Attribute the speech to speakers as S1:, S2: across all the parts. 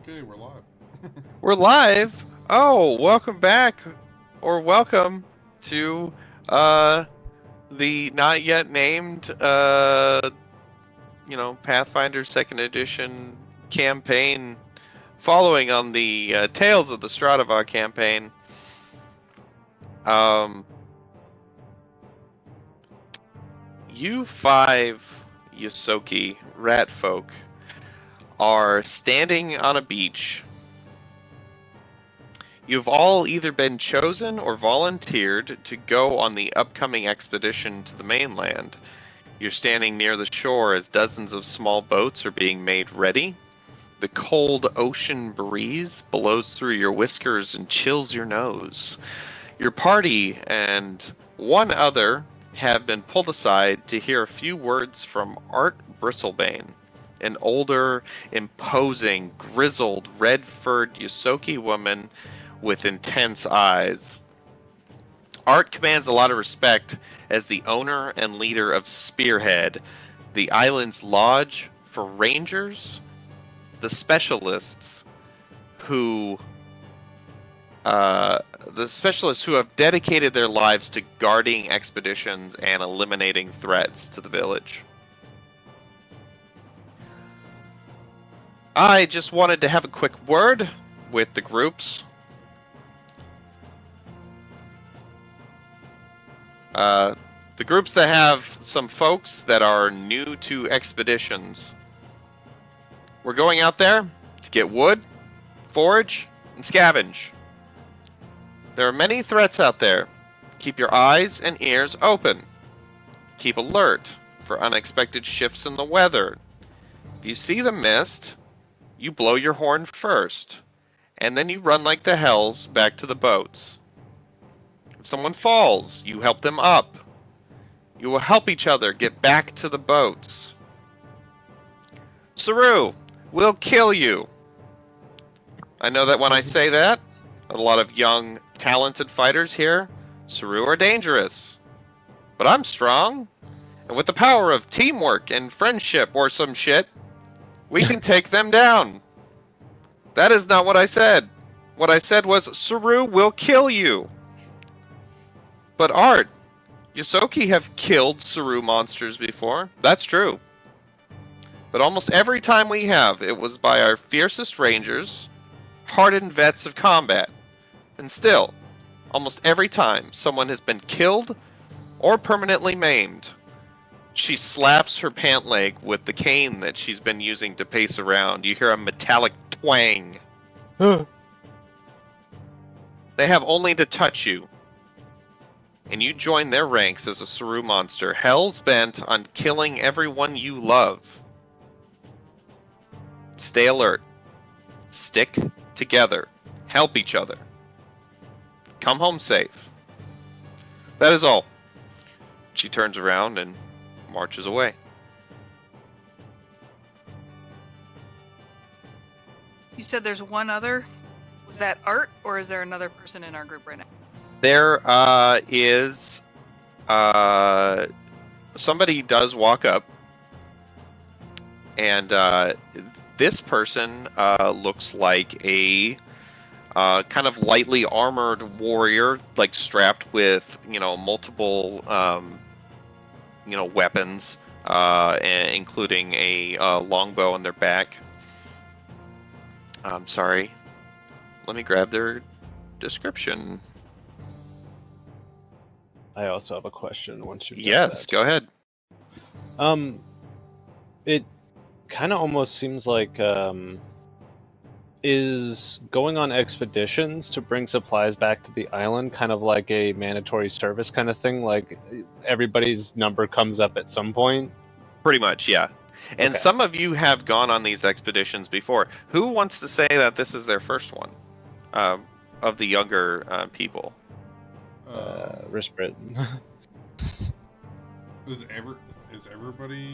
S1: Okay, we're live.
S2: We're live. Oh, welcome back, or welcome to uh the not yet named Pathfinder Second Edition campaign, following on the Tales of the Stradivar campaign. Um, you five Yosoki rat folk are standing on a beach. You've all either been chosen or volunteered to go on the upcoming expedition to the mainland. You're standing near the shore as dozens of small boats are being made ready. The cold ocean breeze blows through your whiskers and chills your nose. Your party and one other have been pulled aside to hear a few words from Art Bristlebane, an older, imposing, grizzled, red-furred Yosoki woman with intense eyes. Art commands a lot of respect as the owner and leader of Spearhead, the island's lodge for rangers, the specialists who have dedicated their lives to guarding expeditions and eliminating threats to the village. I just wanted to have a quick word with the groups. The groups that have some folks that are new to expeditions. We're going out there to get wood, forage, and scavenge. There are many threats out there. Keep your eyes and ears open. Keep alert for unexpected shifts in the weather. If you see the mist, you blow your horn first, and then you run like the hells back to the boats. If someone falls, you help them up. You will help each other get back to the boats. Saru, we'll kill you. I know that when I say that, a lot of young, talented fighters here, Saru are dangerous. But I'm strong, and with the power of teamwork and friendship or some shit, we can take them down. That is not what I said. What I said was, Saru will kill you. But Art, Yosoki have killed Saru monsters before. That's true. But almost every time we have, it was by our fiercest rangers, hardened vets of combat. And still, almost every time, someone has been killed or permanently maimed. She slaps her pant leg with the cane that she's been using to pace around. You hear a metallic twang. They have only to touch you, and you join their ranks as a Saru monster, hell's bent on killing everyone you love. Stay alert. Stick together. Help each other. Come home safe. That is all. She turns around and marches away.
S3: You said there's one other? Was that Art, or is there another person in our group right now?
S2: There is somebody does walk up, and this person looks like a kind of lightly armored warrior, like strapped with multiple weapons, including a longbow on their back. I'm sorry. Let me grab their description.
S4: I also have a question once you've
S2: Yes, go ahead.
S4: It kind of almost seems like is going on expeditions to bring supplies back to the island kind of like a mandatory service kind of thing? Like everybody's number comes up at some point?
S2: Pretty much, yeah. And
S4: Okay.
S2: some of you have gone on these expeditions before. Who wants to say that this is their first one? Of the younger people.
S4: Risprit.
S1: Is everybody?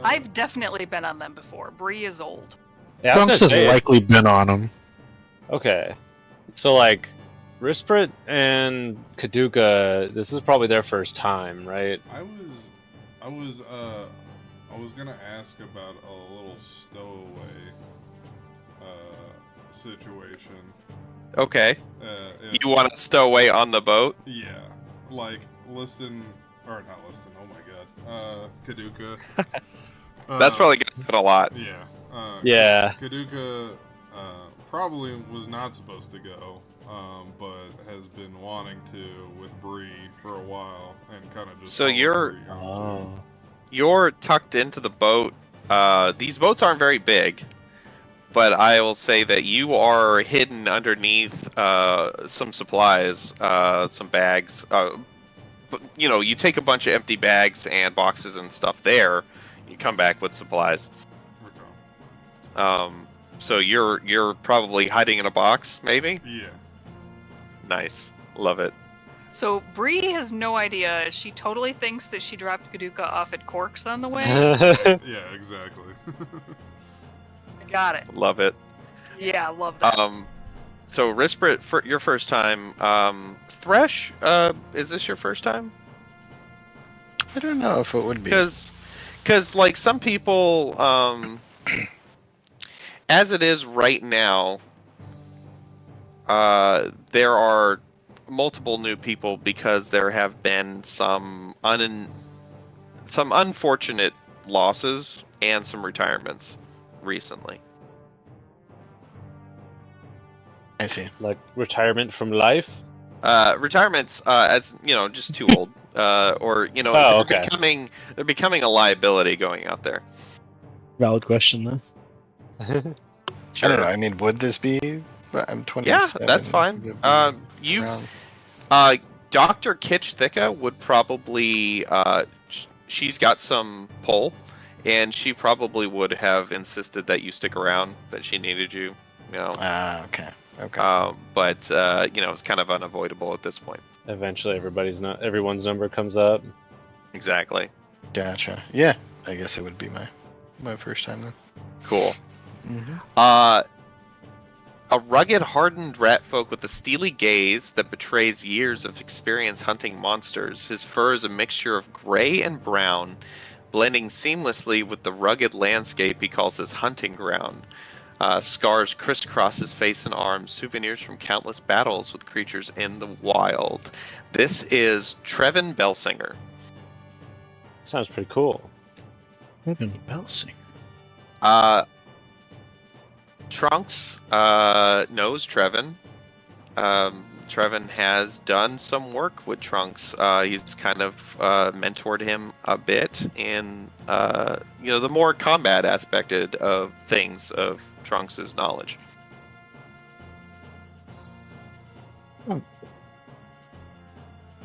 S3: I've definitely been on them before. Bree is old.
S4: Yeah, I was
S5: Trunks
S4: gonna
S5: has
S4: say,
S5: likely been on them.
S4: okay. So like Risprit and Kaduka, this is probably their first time, right?
S1: I was gonna ask about a little stowaway. situation.
S2: Okay.
S1: If,
S2: You want to stow away on the boat?
S1: Yeah, like Liston, or not Liston. Oh my God, Kaduka.
S2: That's probably gonna happen a lot.
S1: Yeah.
S4: Yeah.
S1: Kaduka probably was not supposed to go, but has been wanting to with Bree for a while, and kind of just.
S2: So you're-
S1: followed Bree onto-
S2: You're tucked into the boat. These boats aren't very big, but I will say that you are hidden underneath some supplies, some bags. But, you know, you take a bunch of empty bags and boxes and stuff there. You come back with supplies.
S1: Okay.
S2: So you're probably hiding in a box, maybe.
S1: Yeah.
S2: Nice, love it.
S3: So Bree has no idea. She totally thinks that she dropped Gaduka off at Corks on the way.
S1: Yeah, exactly.
S3: Got it.
S2: Love it.
S3: Yeah, I love that.
S2: So Risprit, for your first time. Thresh, is this your first time?
S5: I don't know if it would be.
S2: Because like some people, as it is right now, there are multiple new people because there have been some unfortunate losses and some retirements recently.
S5: I see.
S4: Like retirement from life.
S2: Retirements, as you know, just too old, or you know,
S4: Oh,
S2: they're
S4: okay.
S2: becoming a liability going out there.
S6: Valid question, though.
S5: I don't know. I mean, would this be? I'm 27.
S2: Yeah, that's fine.
S5: Would be
S2: You've
S5: around.
S2: Dr. Kitch Thicka would probably she's got some pull, and she probably would have insisted that you stick around, that she needed you, you know.
S5: Okay. Okay.
S2: But you know, it's kind of unavoidable at this point.
S4: Eventually, everyone's number comes up.
S2: Exactly.
S5: Gotcha. Yeah. I guess it would be my first time then.
S2: Cool.
S5: Mm-hmm.
S2: A rugged, hardened ratfolk with a steely gaze that betrays years of experience hunting monsters. His fur is a mixture of gray and brown, blending seamlessly with the rugged landscape he calls his hunting ground. Scars crisscross his face and arms, souvenirs from countless battles with creatures in the wild. This is Trevin Belsinger.
S4: Sounds pretty cool.
S6: Kevin Belsinger.
S2: Trunks knows Trevin. Trevin has done some work with Trunks. He's kind of mentored him a bit in you know, the more combat aspected of things of Trunks' knowledge.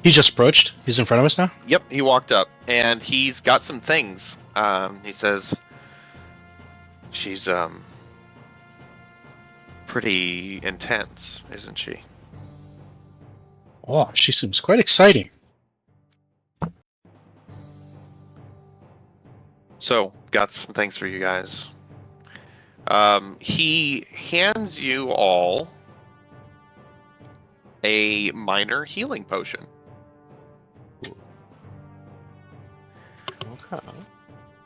S6: He just approached. He's in front of us now.
S2: Yep, he walked up and he's got some things. He says, "She's pretty intense, isn't she?"
S6: Oh, she seems quite exciting.
S2: So, got some things for you guys. He hands you all a minor healing potion.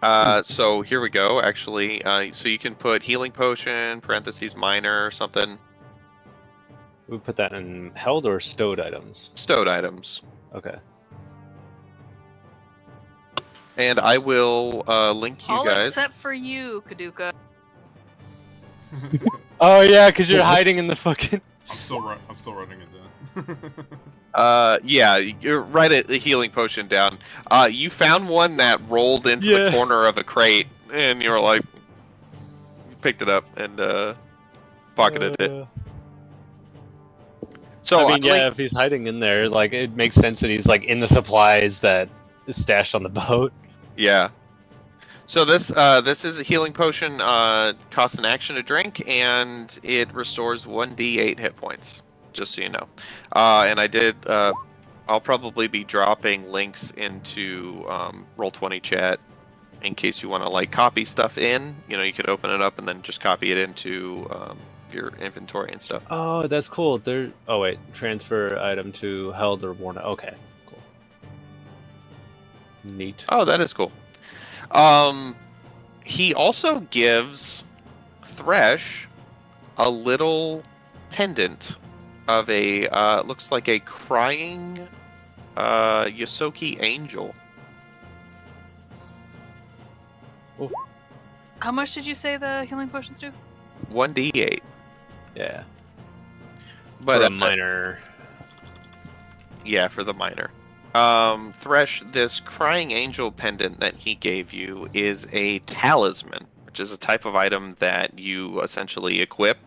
S4: Okay.
S2: So here we go, actually. So you can put healing potion, parentheses, minor, or something.
S4: We put that in held or stowed items.
S2: Stowed items.
S4: Okay.
S2: And I will link you
S3: All
S2: guys.
S3: except for you, Kaduka.
S4: Oh yeah, because you're hiding in the fucking.
S1: I'm still running it down.
S2: Yeah, you're right at the healing potion down. You found one that rolled into the
S4: Yeah.
S2: corner of a crate, and you were like, you picked it up and pocketed it. So
S4: I mean,
S2: I
S4: yeah, if he's hiding in there, like it makes sense that he's like in the supplies that is stashed on the boat.
S2: yeah. So this is a healing potion. Costs an action to drink, and it restores 1d8 hit points. Just so you know. And I did. I'll probably be dropping links into Roll20 chat in case you want to like copy stuff in. You know, you could open it up and then just copy it into your inventory and stuff.
S4: Oh, that's cool. Oh wait, transfer item to held or worn. Okay, cool. Neat.
S2: Oh, that is cool. He also gives Thresh a little pendant of a looks like a crying Yosoki angel.
S3: How much did you say the healing potions do?
S2: 1d8.
S4: Yeah.
S2: But
S4: For a minor.
S2: Yeah, for the minor. Thresh, this crying angel pendant that he gave you is a talisman, which is a type of item that you essentially equip.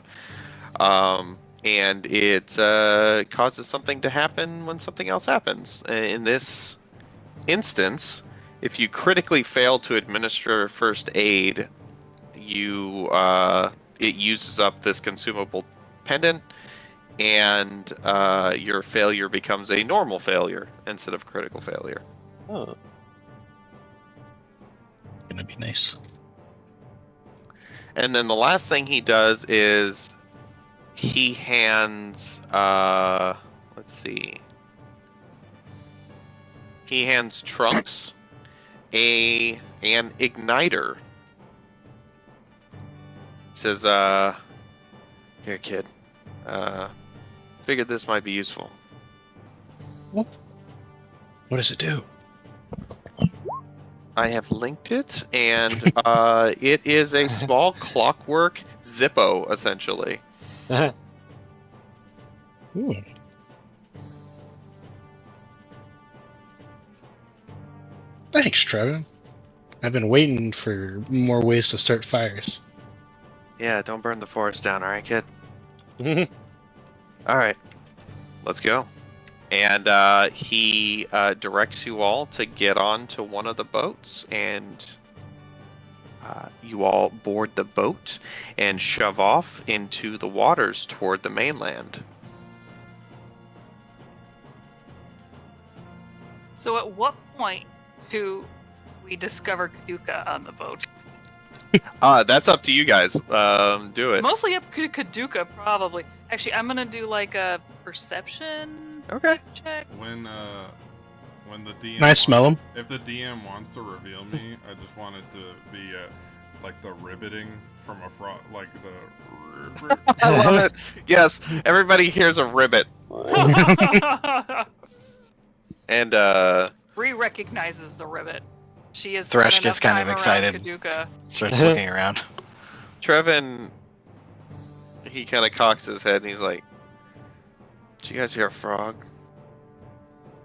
S2: And it causes something to happen when something else happens. In this instance, if you critically fail to administer first aid, it uses up this consumable pendant, and your failure becomes a normal failure instead of critical failure.
S4: Oh.
S6: Gonna be nice.
S2: And then the last thing he does is he hands let's see. He hands Trunks an igniter. He says, here kid. Figured this might be useful.
S6: What does it do?
S2: I have linked it, and it is a small clockwork Zippo, essentially.
S6: Ooh. Thanks, Trevor. I've been waiting for more ways to start fires.
S2: Yeah, don't burn the forest down, alright, kid? Alright, let's go. And he directs you all to get onto one of the boats, and you all board the boat and shove off into the waters toward the mainland.
S3: So at what point do we discover Kaduka on the boat?
S2: That's up to you guys. Do it.
S3: Mostly up to Kaduka, probably. Actually, I'm gonna do like a perception
S2: Okay.
S3: check.
S1: When the DM
S6: Can I smell
S1: wants-
S6: him?
S1: If the DM wants to reveal me, I just want it to be like the ribbiting from a frog, like the.
S2: I love it. Yes, everybody hears a ribbit. And
S3: Bree recognizes the ribbit. She is
S5: Thresh
S3: spent enough
S5: gets kind of
S3: time
S5: excited.
S3: around Kaduka.
S5: Starts looking around.
S2: Trevin, he kind of cocks his head and he's like, "Did you guys hear a frog?"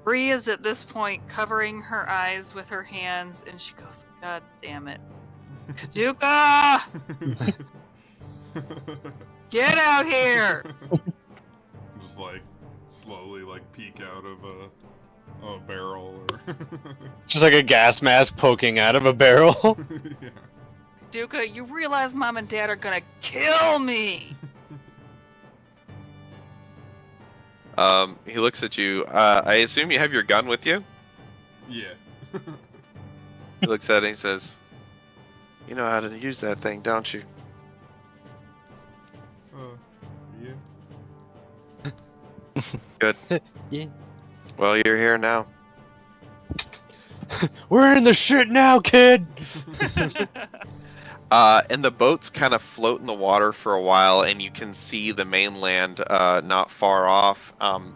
S3: Bree is at this point covering her eyes with her hands, and she goes, "God damn it, Kaduka! Get out here!"
S1: Just like slowly like peek out of a barrel or.
S4: Just like a gas mask poking out of a barrel.
S1: Yeah.
S3: Kaduka, you realize Mom and Dad are gonna kill me!
S2: He looks at you. I assume you have your gun with you?
S1: Yeah.
S2: He looks at it and he says, "You know how to use that thing, don't you?"
S1: Yeah.
S2: Good.
S4: Yeah.
S2: Well, you're here now.
S4: We're in the shit now, kid!
S2: And the boats kind of float in the water for a while, and you can see the mainland not far off,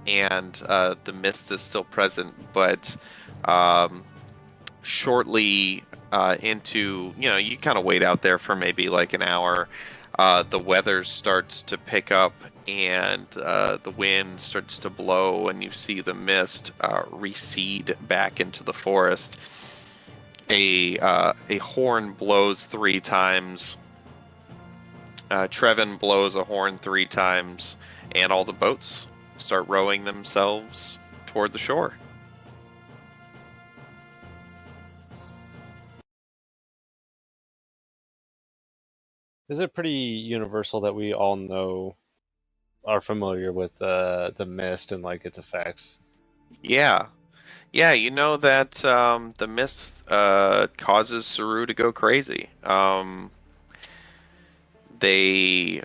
S2: and the mist is still present, but shortly into, you kind of wait out there for maybe like an hour. The weather starts to pick up, and the wind starts to blow, and you see the mist recede back into the forest. A horn blows 3 times. Trevin blows a horn 3 times, and all the boats start rowing themselves toward the shore.
S4: Is it pretty universal that we all are familiar with the mist and like its effects?
S2: Yeah. Yeah, you know that the mist causes Saru to go crazy. They,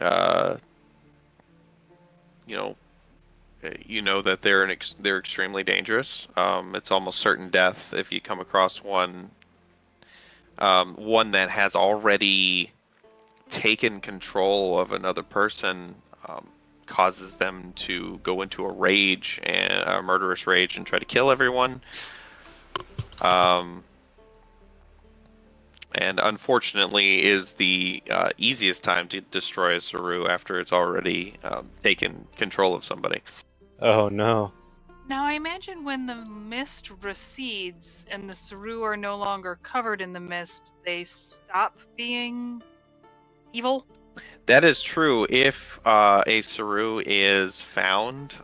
S2: you know that they're extremely dangerous. It's almost certain death if you come across one that has already taken control of another person causes them to go into a rage, and a murderous rage, and try to kill everyone. And unfortunately is the easiest time to destroy a Saru after it's already taken control of somebody.
S4: Oh no.
S3: Now, I imagine when the mist recedes and the Saru are no longer covered in the mist, they stop being evil?
S2: That is true. If a Saru is found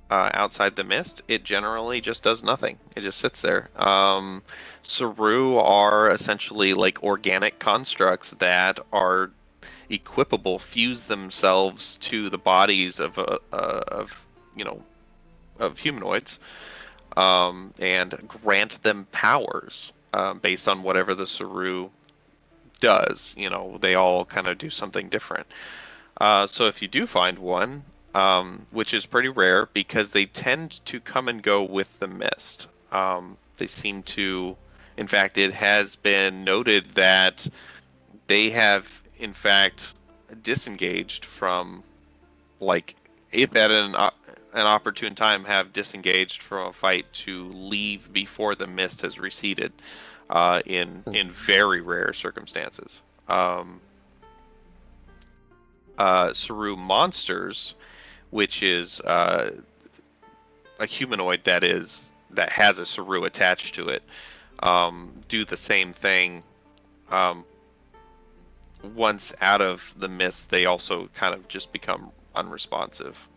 S2: outside the mist, it generally just does nothing. It just sits there. Saru are essentially like organic constructs that are equipable, fuse themselves to the bodies of humanoids, and grant them powers based on whatever the Saru does. They all kind of do something different. So if you do find one, which is pretty rare because they tend to come and go with the mist. They seem to, in fact, it has been noted that they have, in fact, disengaged from, like, if at an opportune time, have disengaged from a fight to leave before the mist has receded, in very rare circumstances. Saru monsters, which is a humanoid that has a Saru attached to it, do the same thing. Once out of the mist, they also kind of just become unresponsive.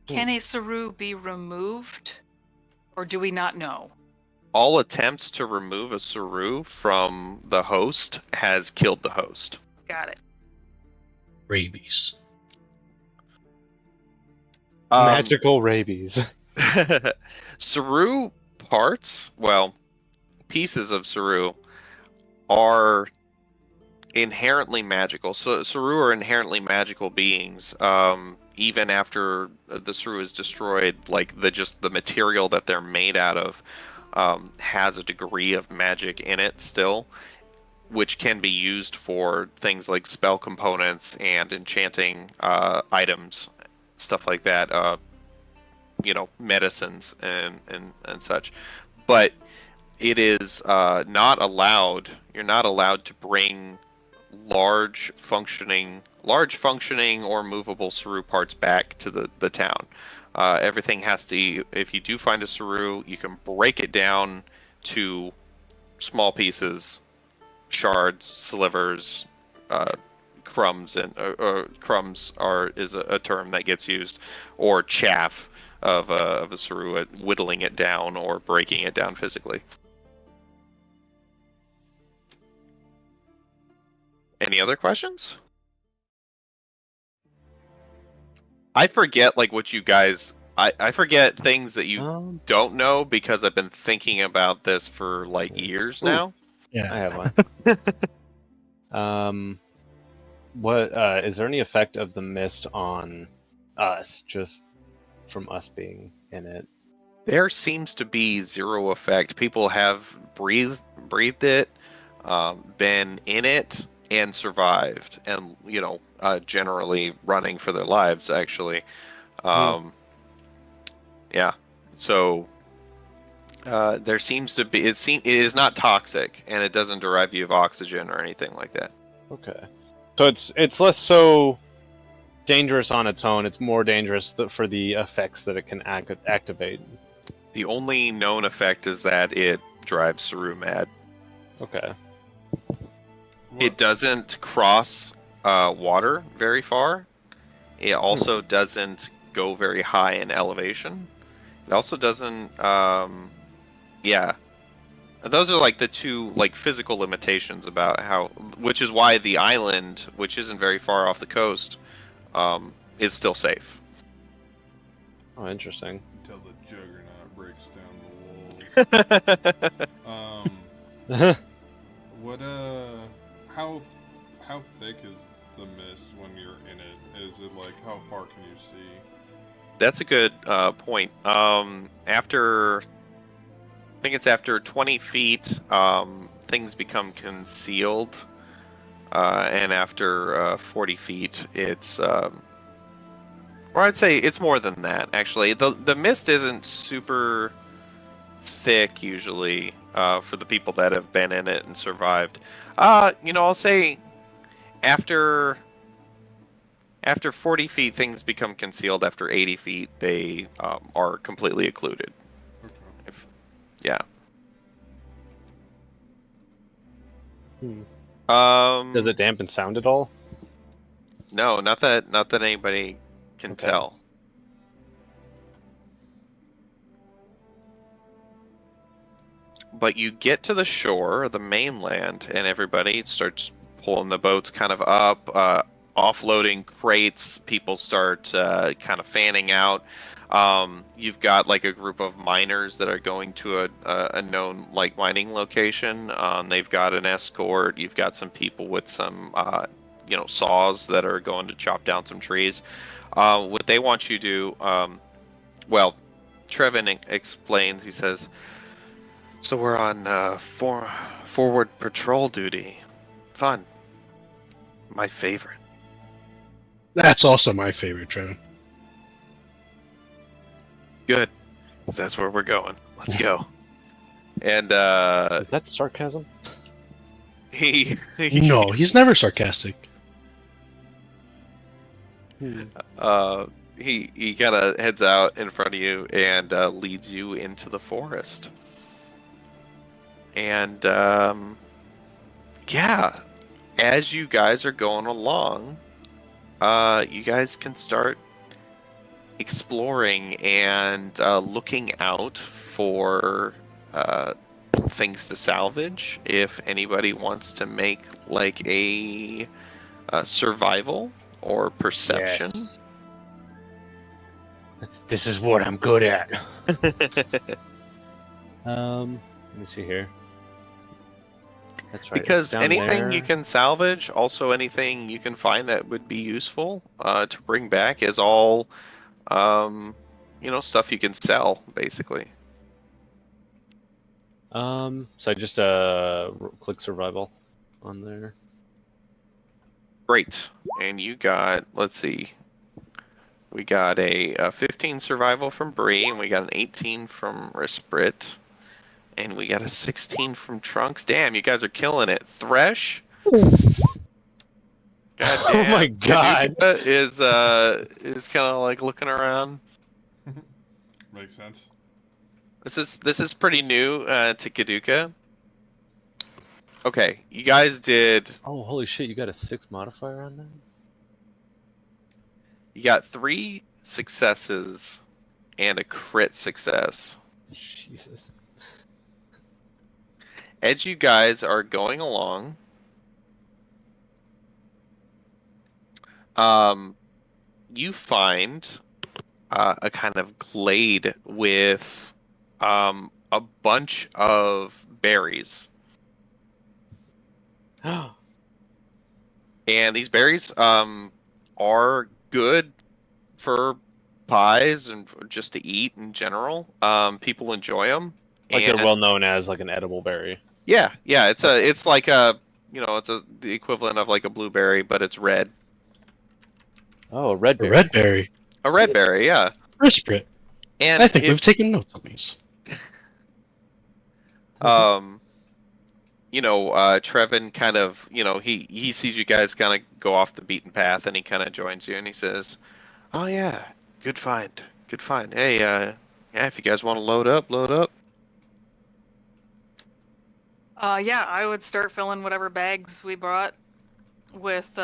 S3: Can a Saru be removed? Or do we not know?
S2: All attempts to remove a Saru from the host has killed the host.
S3: Got it.
S6: Rabies.
S4: Magical rabies.
S2: Saru parts, well, pieces of Saru are inherently magical. So Saru are inherently magical beings. Even after the Saru is destroyed, like the material that they're made out of has a degree of magic in it still, which can be used for things like spell components and enchanting items, stuff like that. Medicines and such. But it is not allowed. You're not allowed to bring large functioning or movable Saru parts back to the town. Everything has to. If you do find a Saru, you can break it down to small pieces, shards, slivers, crumbs, and crumbs is a term that gets used, or chaff of a Saru, whittling it down or breaking it down physically. Any other questions? I forget what you guys. I forget things that you don't know because I've been thinking about this for years now.
S6: Yeah.
S4: I have one. What is there any effect of the mist on us, just from us being in it?
S2: There seems to be zero effect. People have breathed it, been in it, and survived, and generally running for their lives. Actually, yeah. So there seems to be. It is not toxic, and it doesn't derive you of oxygen or anything like that.
S4: Okay, so it's less so dangerous on its own. It's more dangerous for the effects that it can activate.
S2: The only known effect is that it drives Saru mad.
S4: Okay.
S2: It doesn't cross water very far. It also doesn't go very high in elevation. It also doesn't. Yeah, those are the two physical limitations about how. Which is why the island, which isn't very far off the coast, is still safe.
S4: Oh, interesting.
S1: Until the Juggernaut breaks down the walls. What how thick is the mist when you're in it? Is it how far can you see?
S2: That's a good point. After, I think it's after 20 feet, things become concealed. and after 40 feet, it's or I'd say it's more than that. Actually, the mist isn't super thick usually for the people that have been in it and survived. I'll say after 40 feet, things become concealed. After 80 feet, they are completely occluded.
S1: Okay.
S2: Yeah.
S4: Does it dampen sound at all?
S2: No, not that anybody can
S4: Okay.
S2: tell. But you get to the shore, the mainland, and everybody starts pulling the boats kind of up, offloading crates. People start kind of fanning out. You've got like a group of miners that are going to a known like mining location. They've got an escort. You've got some people with some saws that are going to chop down some trees. What they want you to do, Trevin explains. He says, "So we're on forward patrol duty. Fun. My favorite."
S6: That's also my favorite, Trevin.
S2: Good. 'Cause that's where we're going. Let's go. And
S4: Is that sarcasm?
S2: he
S6: No, he's never sarcastic.
S2: he kind of heads out in front of you and leads you into the forest. And as you guys are going along, you guys can start exploring and looking out for things to salvage. If anybody wants to make like a survival or perception.
S4: Yes. This is what I'm good at. Let me see here. That's right.
S2: Because
S4: down
S2: anything
S4: there.
S2: you can salvage, also anything you can find that would be useful to bring back is all, stuff you can sell, basically.
S4: So I just click survival on there.
S2: Great. And you got, let's see, we got a 15 survival from Bree, and we got an 18 from Risprit, and we got a 16 from Trunks. Damn, you guys are killing it. Thresh? God
S4: Oh
S2: damn.
S4: my God.
S2: Kaduka is kind of like looking around.
S1: Makes sense.
S2: This is pretty new to Kaduka. Okay, you guys did.
S4: Oh, holy shit! You got a 6 modifier on that?
S2: You got 3 successes and a crit success.
S4: Jesus.
S2: As you guys are going along, you find a kind of glade with a bunch of berries. And these berries are good for pies and just to eat in general. People enjoy them.
S4: Like they're well known as like an edible berry.
S2: Yeah. It's like the equivalent of like a blueberry, but it's red.
S4: Oh, a red
S6: A
S4: berry.
S6: red berry.
S2: A red berry, yeah.
S6: Risprit.
S2: And
S6: I think we've taken notes on these.
S2: Trevin kind of, he sees you guys kind of go off the beaten path, and he kind of joins you, and he says, "Oh yeah, good find. Hey, if you guys want to load up."
S3: Yeah, I would start filling whatever bags we brought with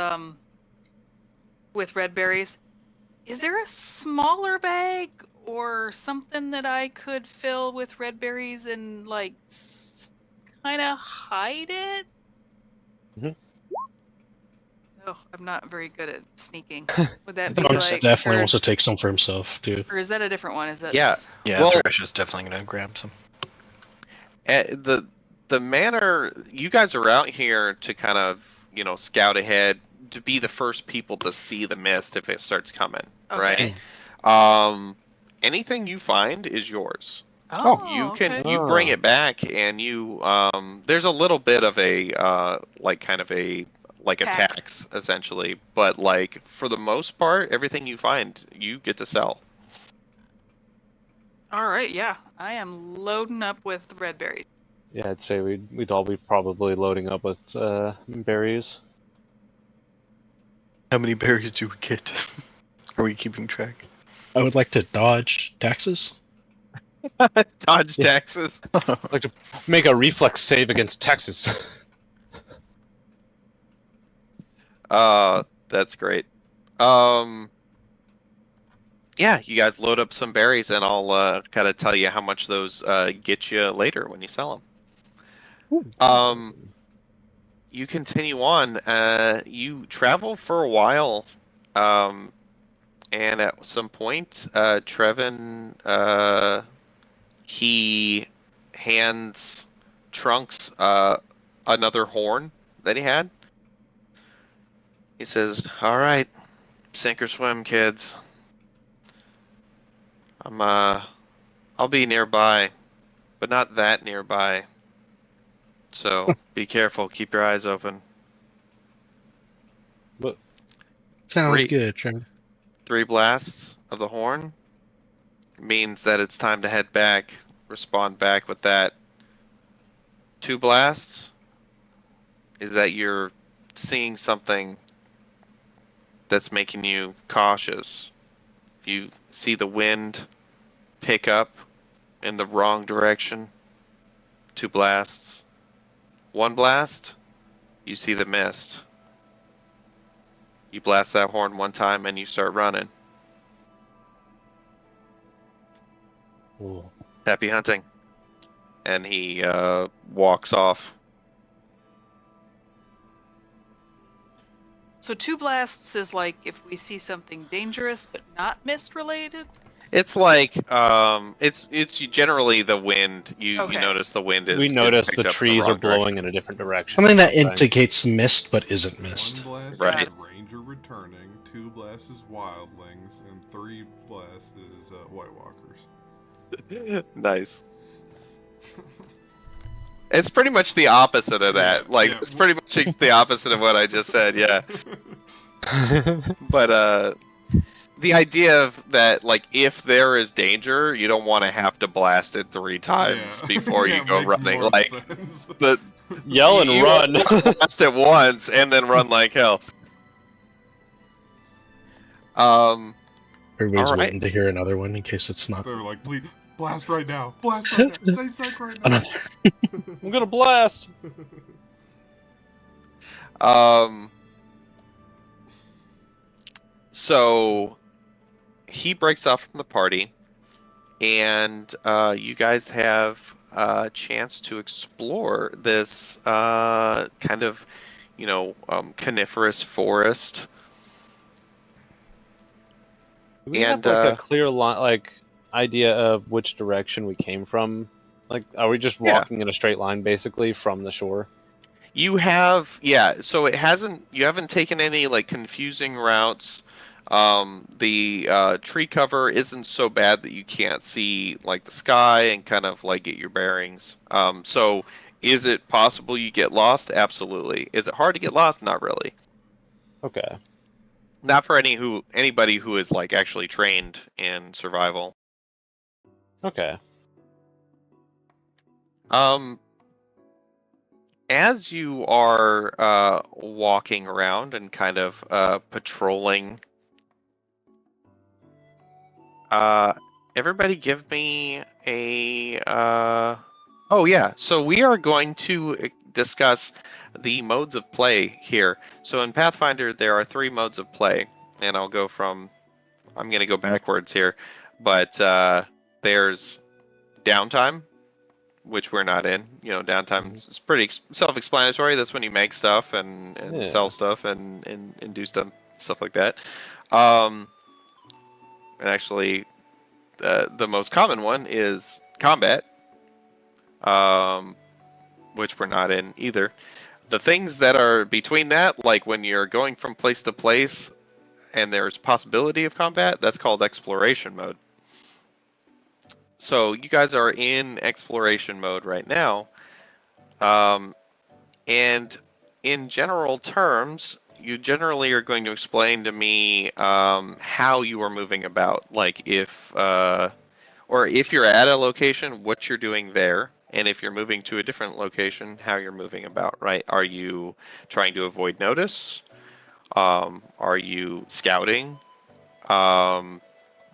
S3: red berries. Is there a smaller bag or something that I could fill with red berries and like kind of hide it?
S4: Mhm.
S3: Oh, I'm not very good at sneaking. Would that be
S6: Trunks
S3: like?
S6: definitely
S3: or,
S6: wants to take some for himself, too.
S3: or is that a different one? Is that?
S2: Yeah.
S5: Yeah,
S2: Well-
S5: Thresh is definitely gonna grab some.
S2: The manner you guys are out here to kind of scout ahead, to be the first people to see the mist if it starts coming,
S3: Okay.
S2: right? Anything you find is yours.
S3: Oh,
S2: You can
S3: okay.
S2: you bring it back, and you there's a little bit of a like a
S3: Tax.
S2: tax essentially. But like for the most part, everything you find, you get to sell.
S3: All right, yeah, I am loading up with red berries.
S4: Yeah, I'd say we'd all be probably loading up with berries.
S5: How many berries do we get? Are we keeping track?
S6: I would like to dodge taxes.
S2: Dodge
S4: Yeah.
S2: taxes.
S4: I'd like to make a reflex save against Texas.
S2: That's great. Yeah, you guys load up some berries, and I'll kind of tell you how much those get you later when you sell them. You continue on. You travel for a while, and at some point, Trevin, he hands Trunks another horn that he had. He says, "All right, sink or swim, kids. I'll be nearby, but not that nearby. So be careful. Keep your eyes open."
S6: Sounds
S2: Great.
S6: good, Trevor.
S2: 3 blasts of the horn means that it's time to head back. Respond back with that. 2 blasts is that you're seeing something that's making you cautious. If you see the wind pick up in the wrong direction, 2 blasts. 1 blast, you see the mist. You blast that horn 1 time and you start running.
S4: Ooh.
S2: Happy hunting. And he walks off.
S3: So 2 blasts is like if we see something dangerous but not mist related.
S2: It's like it's generally the wind. You
S3: Okay.
S2: notice the wind is.
S4: We notice
S2: picked
S4: the
S2: up in
S4: trees
S2: wrong
S4: are blowing
S2: direction.
S4: in a different direction.
S6: Something that
S4: sometimes.
S6: indicates mist but isn't mist.
S1: 1 blast
S2: Right.
S1: is Ranger returning, 2 blasts is Wildlings, and 3 blasts is White Walkers.
S2: Nice. It's pretty much the opposite of that. Like
S1: Yeah.
S2: it's pretty much the opposite of what I just said. Yeah. But the idea of that, like, if there is danger, you don't want to have to blast it 3 times
S1: Yeah.
S2: before
S1: Yeah,
S2: you go
S1: makes
S2: running.
S1: more
S2: Like
S1: sense.
S2: the
S4: Yell and
S2: you
S4: run.
S2: blast it once and then run like hell.
S6: Everybody's
S2: All right.
S6: waiting to hear another one in case it's not
S1: They're like, please, blast right now. Blast right now. Say psych right now.
S6: another.
S4: I'm gonna blast.
S2: So he breaks off from the party, and you guys have a chance to explore this kind of, coniferous forest.
S4: Do we
S2: And,
S4: have like a clear idea of which direction we came from? Like, are we just
S2: Yeah.
S4: walking in a straight line basically from the shore?
S2: You have, so you haven't taken any like confusing routes. The tree cover isn't so bad that you can't see like the sky and kind of like get your bearings. So is it possible you get lost? Absolutely. Is it hard to get lost? Not really.
S4: Okay.
S2: Not for anybody who is like actually trained in survival.
S4: Okay.
S2: As you are walking around and kind of patrolling, everybody give me a. Oh yeah, so we are going to discuss the modes of play here. So in Pathfinder, there are 3 modes of play, and I'm going to go backwards here, but there's downtime, which we're not in. Downtime is pretty self-explanatory. That's when you make stuff and
S4: Yeah.
S2: sell stuff and do stuff like that. And actually, the most common one is combat, which we're not in either. The things that are between that, like when you're going from place to place and there's possibility of combat, that's called exploration mode. So you guys are in exploration mode right now, and in general terms, you generally are going to explain to me how you are moving about. Like or if you're at a location, what you're doing there. And if you're moving to a different location, how you're moving about, right? Are you trying to avoid notice? Are you scouting? Are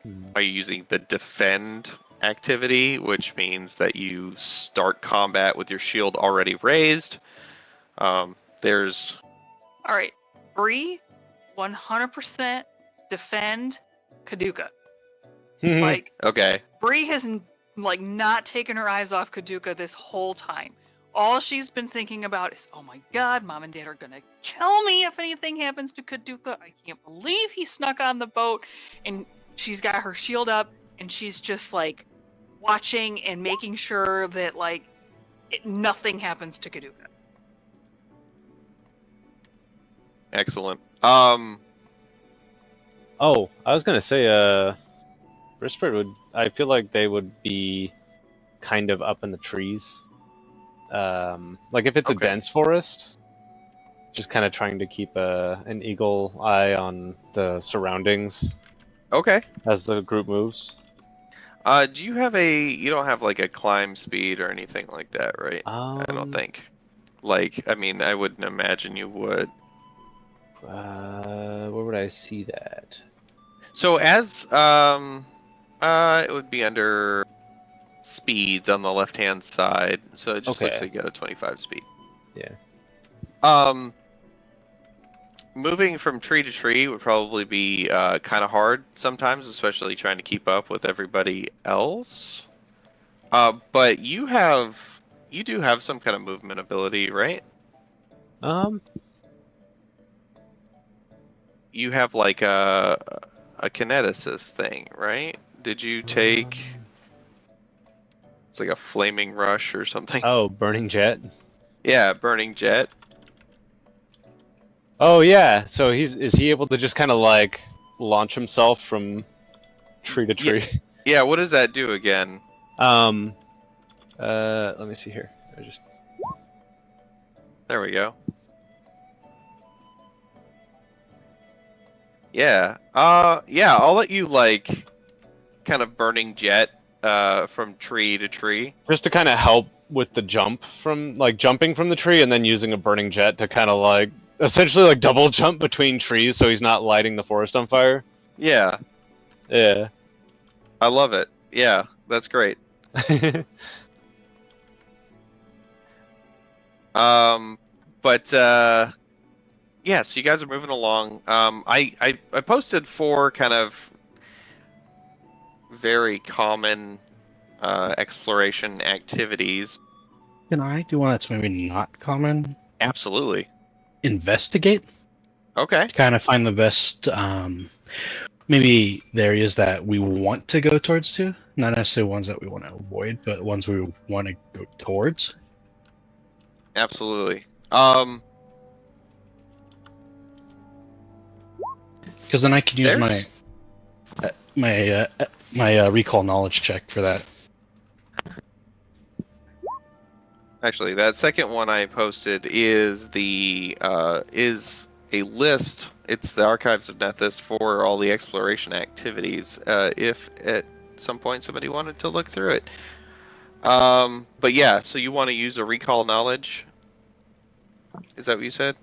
S2: you using the defend activity, which means that you start combat with your shield already raised? There's
S3: All right, Bree, 100% defend Kaduka. Like,
S2: okay.
S3: Bree has like not taken her eyes off Kaduka this whole time. All she's been thinking about is, oh my god, Mom and Dad are gonna kill me if anything happens to Kaduka. I can't believe he snuck on the boat. And she's got her shield up, and she's just like watching and making sure that like nothing happens to Kaduka.
S2: Excellent.
S4: Oh, I was gonna say, Brispert would. I feel like they would be kind of up in the trees. Like if it's a
S2: Okay.
S4: dense forest, just kind of trying to keep an eagle eye on the surroundings
S2: Okay.
S4: as the group moves.
S2: Do you have you don't have like a climb speed or anything like that, right? I don't think. Like, I mean, I wouldn't imagine you would.
S4: Where would I see that?
S2: So as it would be under speeds on the left-hand side. So it just looks
S4: Okay.
S2: like you got a 25 speed.
S4: Yeah.
S2: Moving from tree to tree would probably be kind of hard sometimes, especially trying to keep up with everybody else. But you do have some kind of movement ability, right? You have like a kineticist thing, right? Did you take? It's like a flaming rush or something.
S4: Oh, burning jet.
S2: Yeah, burning jet.
S4: Oh yeah. So is he able to just kind of like launch himself from tree to
S2: Yeah.
S4: tree?
S2: Yeah. What does that do again?
S4: Let me see here.
S2: There we go. Yeah. Yeah. I'll let you like kind of burning jet from tree to tree.
S4: Just to kind of help with the jump from like jumping from the tree and then using a burning jet to kind of like essentially like double jump between trees so he's not lighting the forest on fire.
S2: Yeah.
S4: Yeah.
S2: I love it. Yeah, that's great. But yeah, so you guys are moving along. I posted 4 kind of very common exploration activities.
S6: Can I do one that's maybe not common?
S2: Absolutely.
S6: Investigate.
S2: Okay.
S6: Kind of find the best, maybe the areas that we want to go towards too. Not necessarily ones that we want to avoid, but ones we want to go towards.
S2: Absolutely.
S6: Because then I can use
S2: There's-
S6: my recall knowledge check for that.
S2: Actually, that second one I posted is a list. It's the Archives of Nethys for all the exploration activities. If at some point somebody wanted to look through it. But yeah, so you want to use a recall knowledge? Is that what you said?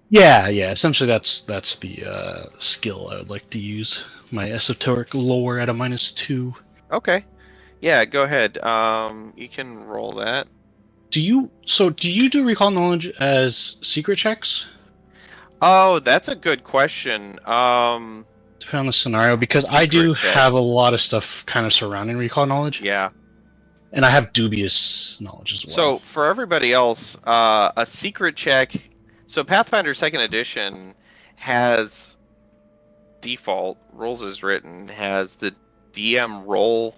S6: Yeah. Essentially, that's the skill I would like to use. My esoteric lore at a -2.
S2: Okay. Yeah, go ahead. You can roll that.
S6: Do you do recall knowledge as secret checks?
S2: Oh, that's a good question.
S6: Depending on the scenario, because I do
S2: Secret
S6: have
S2: checks.
S6: a lot of stuff kind of surrounding recall knowledge,
S2: Yeah.
S6: and I have dubious knowledge as well.
S2: So for everybody else, a secret check. So Pathfinder 2nd Edition has default rules as written has the DM roll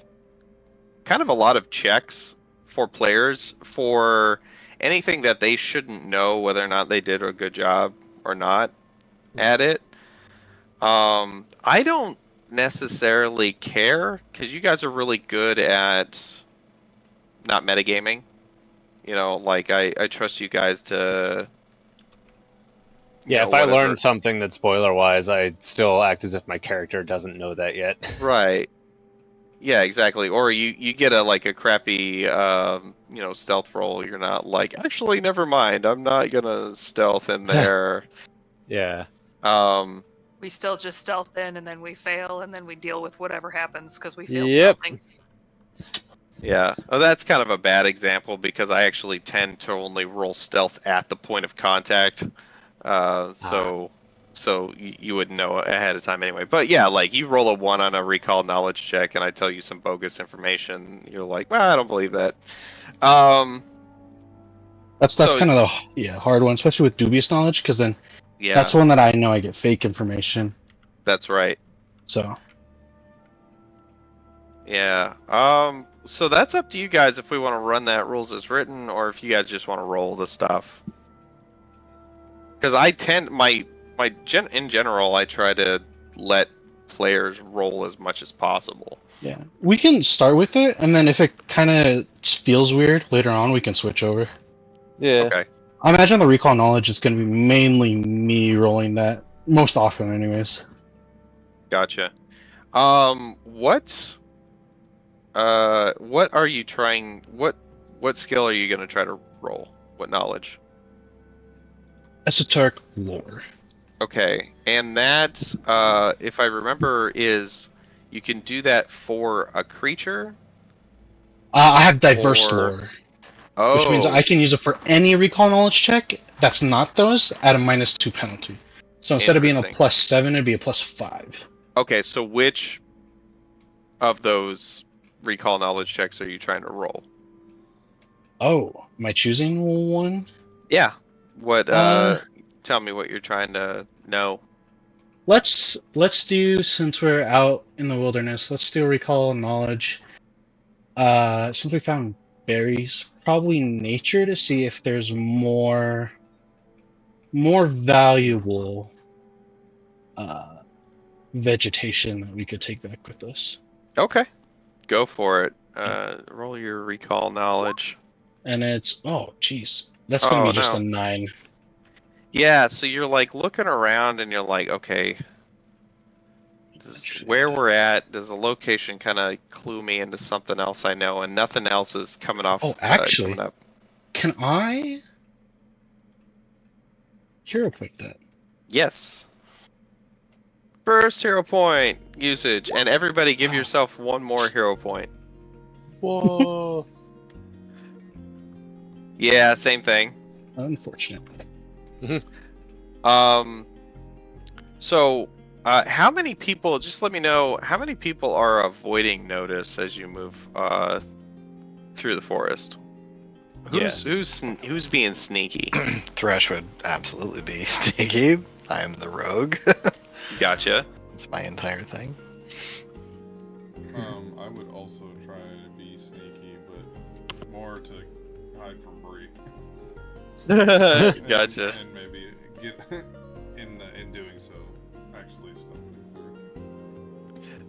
S2: kind of a lot of checks for players for anything that they shouldn't know whether or not they did a good job or not at it. I don't necessarily care because you guys are really good at not metagaming. You know, like I trust you guys to
S4: Yeah,
S2: know,
S4: if I
S2: whatever.
S4: learn something that's spoiler-wise, I still act as if my character doesn't know that yet.
S2: Right. Yeah, exactly. Or you get a crappy stealth roll. You're not like, actually, never mind. I'm not gonna stealth in there.
S4: Yeah.
S3: We still just stealth in, and then we fail, and then we deal with whatever happens because we failed
S4: Yep.
S3: something.
S2: Yeah. Oh, that's kind of a bad example because I actually tend to only roll stealth at the point of contact. So you would know ahead of time anyway. But yeah, like you roll a 1 on a recall knowledge check, and I tell you some bogus information. You're like, well, I don't believe that.
S6: That's
S2: So-
S6: kind of the hard one, especially with dubious knowledge, because then
S2: Yeah,
S6: that's one that I know I get fake information.
S2: that's right.
S6: So
S2: Yeah. So that's up to you guys if we want to run that rules as written, or if you guys just want to roll the stuff. Because I tend in general, I try to let players roll as much as possible.
S6: yeah, we can start with it, and then if it kind of feels weird later on, we can switch over.
S4: Yeah.
S2: Okay.
S6: I imagine the recall knowledge is going to be mainly me rolling that most often, anyways.
S2: Gotcha. What are you trying? What skill are you gonna try to roll? What knowledge?
S6: Esoteric lore.
S2: Okay, and that, if I remember, is you can do that for a creature.
S6: I have diverse
S2: Or-
S6: lore,
S2: Oh,
S6: which means I can use it for any recall knowledge check that's not those at a -2 penalty. So instead of being a
S2: Interesting.
S6: +7, it'd be a +5.
S2: Okay, so which of those recall knowledge checks are you trying to roll?
S6: Oh, am I choosing one?
S2: Yeah. What?
S6: Uh,
S2: Tell me what you're trying to know.
S6: Let's do, since we're out in the wilderness, let's do a recall knowledge. Since we found berries, probably nature, to see if there's more valuable vegetation that we could take back with us.
S2: Okay, go for it. Roll your recall knowledge.
S6: And it's geez, that's gonna
S2: Oh,
S6: be just
S2: no.
S6: a 9.
S2: Yeah, so you're like looking around and you're like, okay, where we're at, does the location kind of clue me into something else I know, and nothing else is coming off.
S6: Oh, actually.
S2: coming up.
S6: Can I hero point that?
S2: Yes. First hero point usage, and everybody give
S6: Wow.
S2: yourself one more hero point.
S4: Whoa.
S2: Yeah, same thing.
S6: Unfortunate.
S2: So, how many people? Just let me know. How many people are avoiding notice as you move through the forest? Who's being sneaky?
S5: Thresh would absolutely be sneaky. I am the rogue.
S2: Gotcha.
S5: That's my entire thing.
S1: I would also try to be sneaky, but more to hide from Bree.
S2: Gotcha.
S1: And maybe get in doing so, actually stealthing through.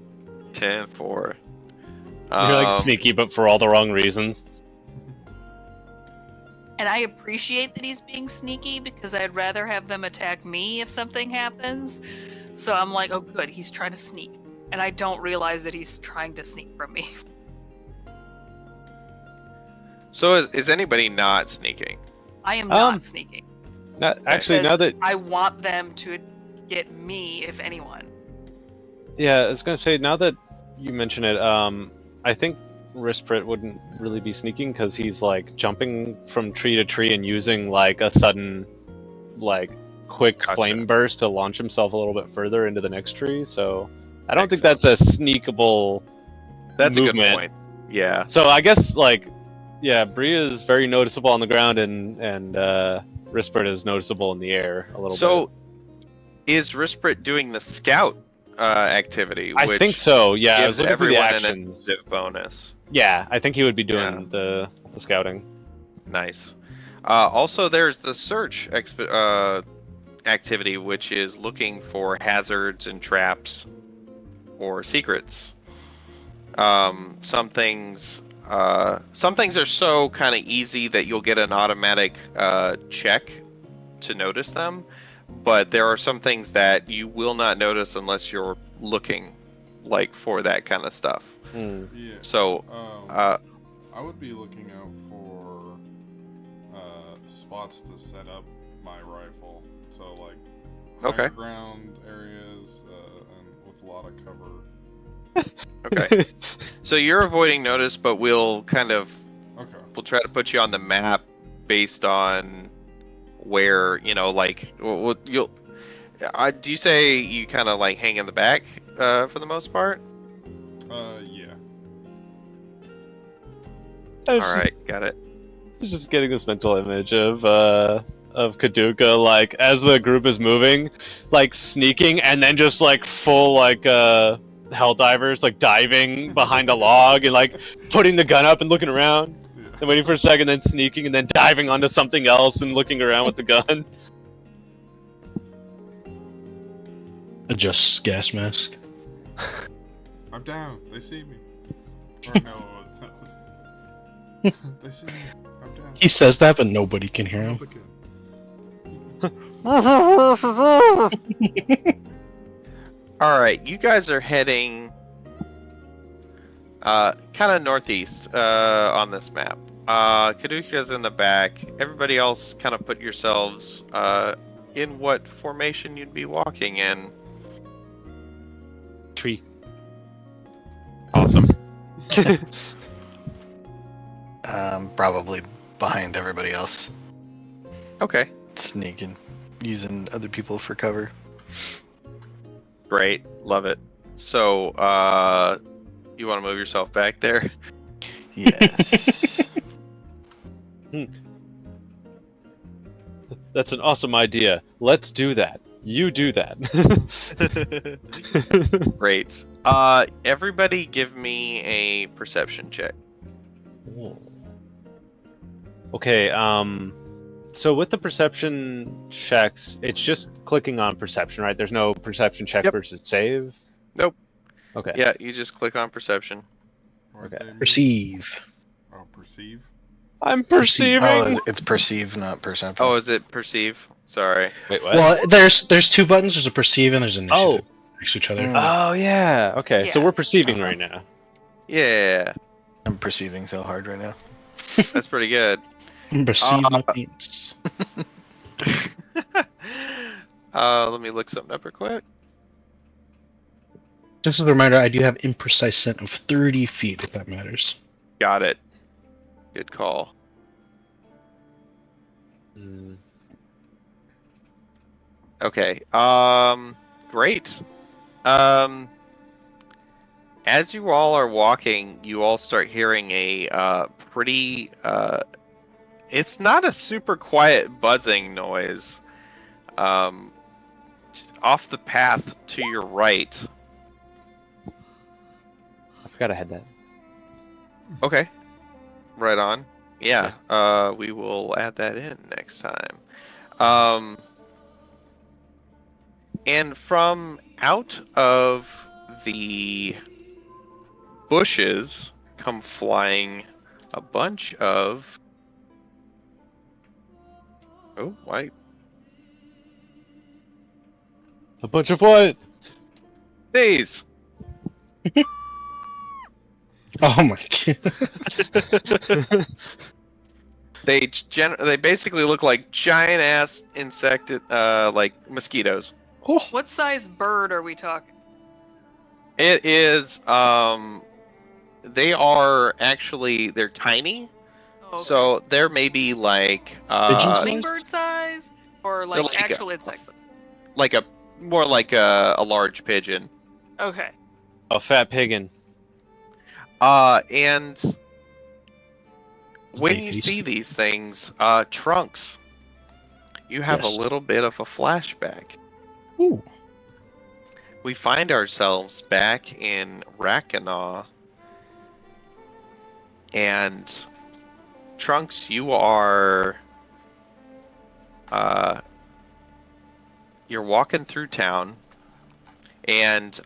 S2: 10-4.
S4: You're like sneaky, but for all the wrong reasons.
S3: And I appreciate that he's being sneaky because I'd rather have them attack me if something happens. So I'm like, oh good, he's trying to sneak. And I don't realize that he's trying to sneak from me.
S2: So is anybody not sneaking?
S3: I am not sneaking.
S4: Actually, now
S3: because
S4: that
S3: I want them to get me, if anyone.
S4: yeah, I was gonna say now that you mention it, I think Risprit wouldn't really be sneaking because he's like jumping from tree to tree and using like a sudden, like quick
S2: Gotcha.
S4: flame burst to launch himself a little bit further into the next tree. So I don't think
S2: Excellent.
S4: that's a sneakable.
S2: That's a
S4: movement.
S2: good point. Yeah.
S4: So I guess like, yeah, Bria is very noticeable on the ground and Risprit is noticeable in the air a little
S2: So,
S4: bit.
S2: is Risprit doing the scout activity?
S4: I
S2: which
S4: think so. Yeah, I
S2: gives
S4: was looking for the
S2: everyone an
S4: actions.
S2: initiative bonus.
S4: Yeah, I think he would be doing
S2: Yeah.
S4: the scouting.
S2: Nice. Also, there's the search activity, which is looking for hazards and traps or secrets. Some things are so kind of easy that you'll get an automatic check to notice them, but there are some things that you will not notice unless you're looking like for that kind of stuff.
S1: Yeah.
S2: So,
S1: I would be looking out for spots to set up my rifle. So like
S2: Okay.
S1: higher ground areas and with a lot of cover.
S2: Okay. So you're avoiding notice, but we'll kind of
S1: Okay.
S2: we'll try to put you on the map based on where like you'll. Do you say you kind of like hang in the back for the most part?
S1: Yeah.
S2: All right, got it.
S4: Just getting this mental image of Kaduka, like as the group is moving, like sneaking, and then just like full like hell divers, like diving behind a log and like putting the gun up and looking around,
S1: Yeah.
S4: and waiting for a second, then sneaking, and then diving onto something else and looking around with the gun.
S6: Adjust gas mask.
S1: I'm down. They see me. Or no, they see me. I'm down.
S6: He says that, but nobody can hear him.
S2: All right, you guys are heading kind of northeast on this map. Kaduka's in the back. Everybody else kind of put yourselves in what formation you'd be walking in.
S4: Tree.
S2: Awesome.
S5: Probably behind everybody else,
S2: Okay,
S5: sneaking, using other people for cover.
S2: great. Love it. So, you want to move yourself back there?
S5: Yes.
S4: That's an awesome idea. Let's do that. You do that.
S2: Great. Everybody give me a perception check.
S4: Okay, so with the perception checks, it's just clicking on perception, right? There's no perception check
S2: Yep.
S4: versus save?
S2: Nope.
S4: Okay.
S2: Yeah, you just click on perception.
S1: Aren't
S4: Okay.
S1: they me?
S6: Perceive.
S1: Oh, perceive.
S4: I'm
S6: Perceive.
S4: perceiving!
S5: Oh, it's perceive, not perception.
S2: Oh, is it perceive? Sorry.
S4: Wait, what?
S6: Well, there's two buttons. There's a perceive and there's initiative next to each other.
S5: Mm.
S4: Oh, yeah. Okay, so
S3: Yeah.
S4: we're perceiving right now.
S2: Yeah,
S5: I'm perceiving so hard right now.
S2: that's pretty good.
S6: Perceive my penis.
S2: Let me look something up real quick.
S6: Just as a reminder, I do have imprecise scent of 30 feet, if that matters.
S2: Got it. Good call.
S4: Mm.
S2: Okay. Great. As you all are walking, you all start hearing a pretty it's not a super quiet buzzing noise. Off the path to your right.
S4: I forgot I had that.
S2: Okay. Right on. Yeah. We will add that in next time. And from out of the bushes come flying a bunch of. Oh, why?
S4: A bunch of what?
S2: Days.
S6: Oh my god.
S2: They basically look like giant ass insected like mosquitoes.
S6: Oh,
S3: What size bird are we talking?
S2: It is they are actually they're tiny.
S3: Oh, okay.
S2: So they're maybe like
S6: Pigeons?
S3: Hummingbird size or
S2: They're
S3: like,
S2: like
S3: actual insects?
S2: like a more like a large pigeon.
S3: Okay.
S4: A fat piggin.
S2: And when you
S6: Babies.
S2: see these things, Trunks, you have
S6: Yes.
S2: a little bit of a flashback.
S6: ooh.
S2: We find ourselves back in Rakanaw, and Trunks, you are you're walking through town, and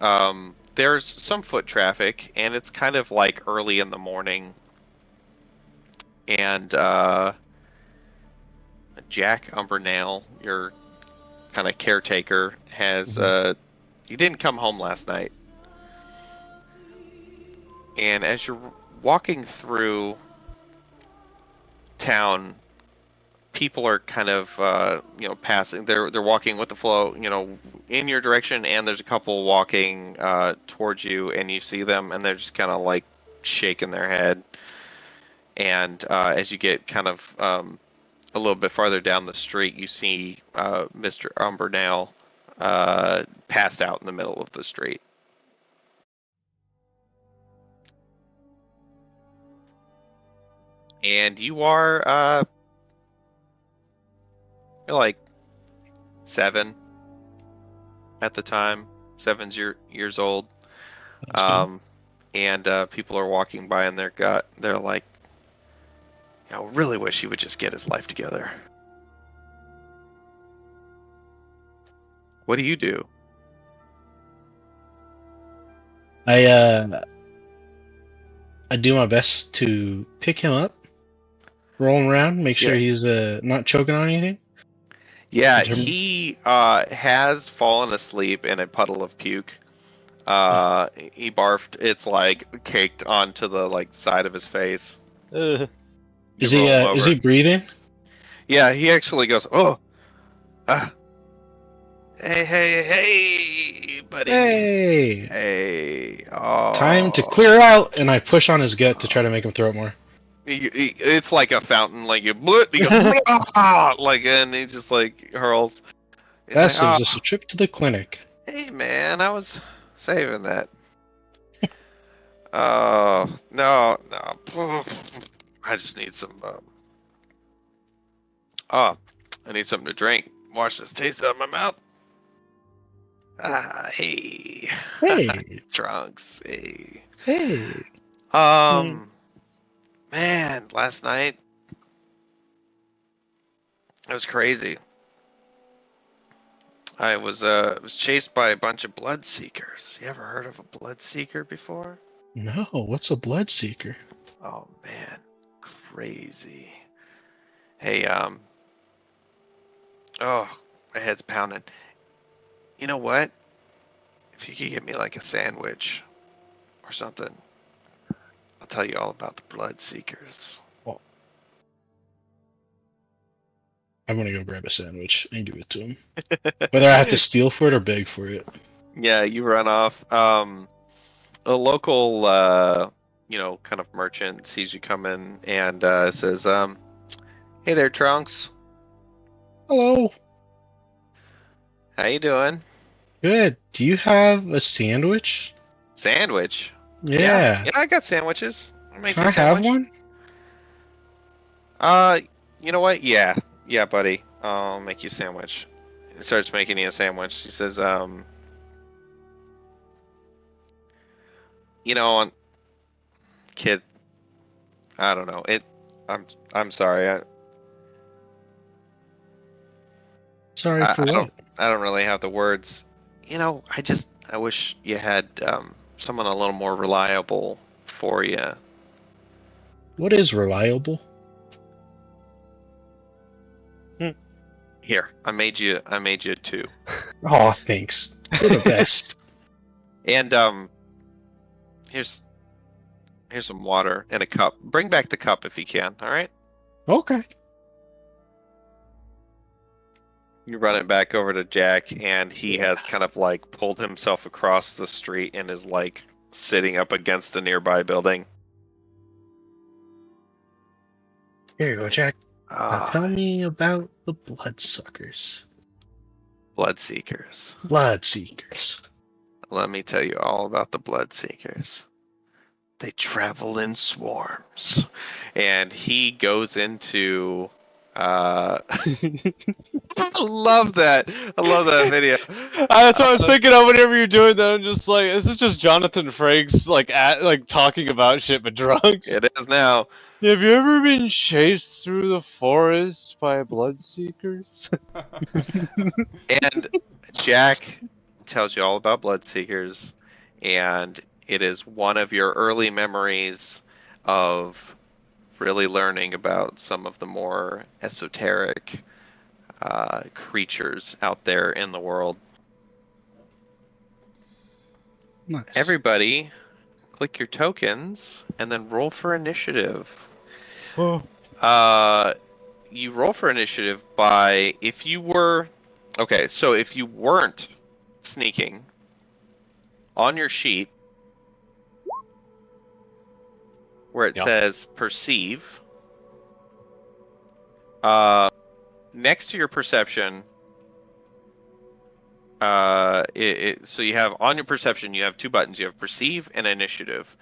S2: there's some foot traffic, and it's kind of like early in the morning, and Jack Umbernail, your kind of caretaker has he didn't come home last night. And as you're walking through town, people are kind of passing. They're walking with the flow, in your direction, and there's a couple walking towards you, and you see them, and they're just kind of like shaking their head. And as you get kind of a little bit farther down the street, you see Mr. Umbernale passed out in the middle of the street. And you are you're like 7 at the time. 7's years old. And people are walking by, and they're like, really wish he would just get his life together. What do you do?
S6: I do my best to pick him up, roll him around, make sure he's not choking on anything.
S2: Yeah, he has fallen asleep in a puddle of puke. He barfed. It's like caked onto the side of his face.
S6: Is he breathing?
S2: Yeah, he actually goes, "Oh, hey, buddy, hey, oh."
S6: Time to clear out, and I push on his gut to try to make him throw it more.
S2: It's like a fountain, like you blit, you go, and he just hurls.
S6: That's just a trip to the clinic.
S2: Hey man, I was saving that. Oh no, I just need some. I need something to drink. Watch this taste out of my mouth. Hey, Trunks.
S6: Hey.
S2: Man, last night it was crazy. I was chased by a bunch of Bloodseekers. You ever heard of a Bloodseeker before?
S6: No, what's a Bloodseeker?
S2: Oh man, crazy. Hey, my head's pounding. You know what? If you could get me a sandwich or something, I'll tell you all about the Bloodseekers.
S6: Well, I'm gonna go grab a sandwich and give it to him. Whether I have to steal for it or beg for it.
S2: Yeah, you run off. A local, kind of merchant sees you come in and says, "Hey there, Trunks.
S6: Hello.
S2: How you doing?
S6: Good. Do you have a sandwich?
S2: Sandwich?
S6: Yeah.
S2: Yeah, I got sandwiches.
S6: Can I have one?
S2: You know what? Yeah, buddy. I'll make you a sandwich." He starts making you a sandwich. He says, kid, I don't know. I'm sorry.
S6: Sorry for what?
S2: I don't really have the words. I wish you had someone a little more reliable for you.
S6: What is reliable?
S2: Here, I made you 2.
S6: Oh, thanks. You're the best.
S2: And here's some water and a cup. Bring back the cup if you can. All right.
S6: Okay.
S2: You run it back over to Jack, and he has kind of pulled himself across the street and is sitting up against a nearby building.
S6: Here you go, Jack. Now tell me about the Bloodsuckers.
S2: Bloodseekers.
S6: Bloodseekers.
S2: Let me tell you all about the Bloodseekers. They travel in swarms. And he goes into... I love that. I love that video.
S4: That's what I was thinking of whenever you're doing that. I'm just like, is this just Jonathan Frakes talking about shit but drunk?
S2: It is now.
S4: Have you ever been chased through the forest by Bloodseekers?
S2: And Jack tells you all about Bloodseekers, and it is one of your early memories of really learning about some of the more esoteric creatures out there in the world.
S6: Nice.
S2: Everybody, click your tokens and then roll for initiative. You roll for initiative by if you were so if you weren't sneaking on your sheet where it says perceive, next to your perception, so you have on your perception you have two buttons. You have perceive and initiative.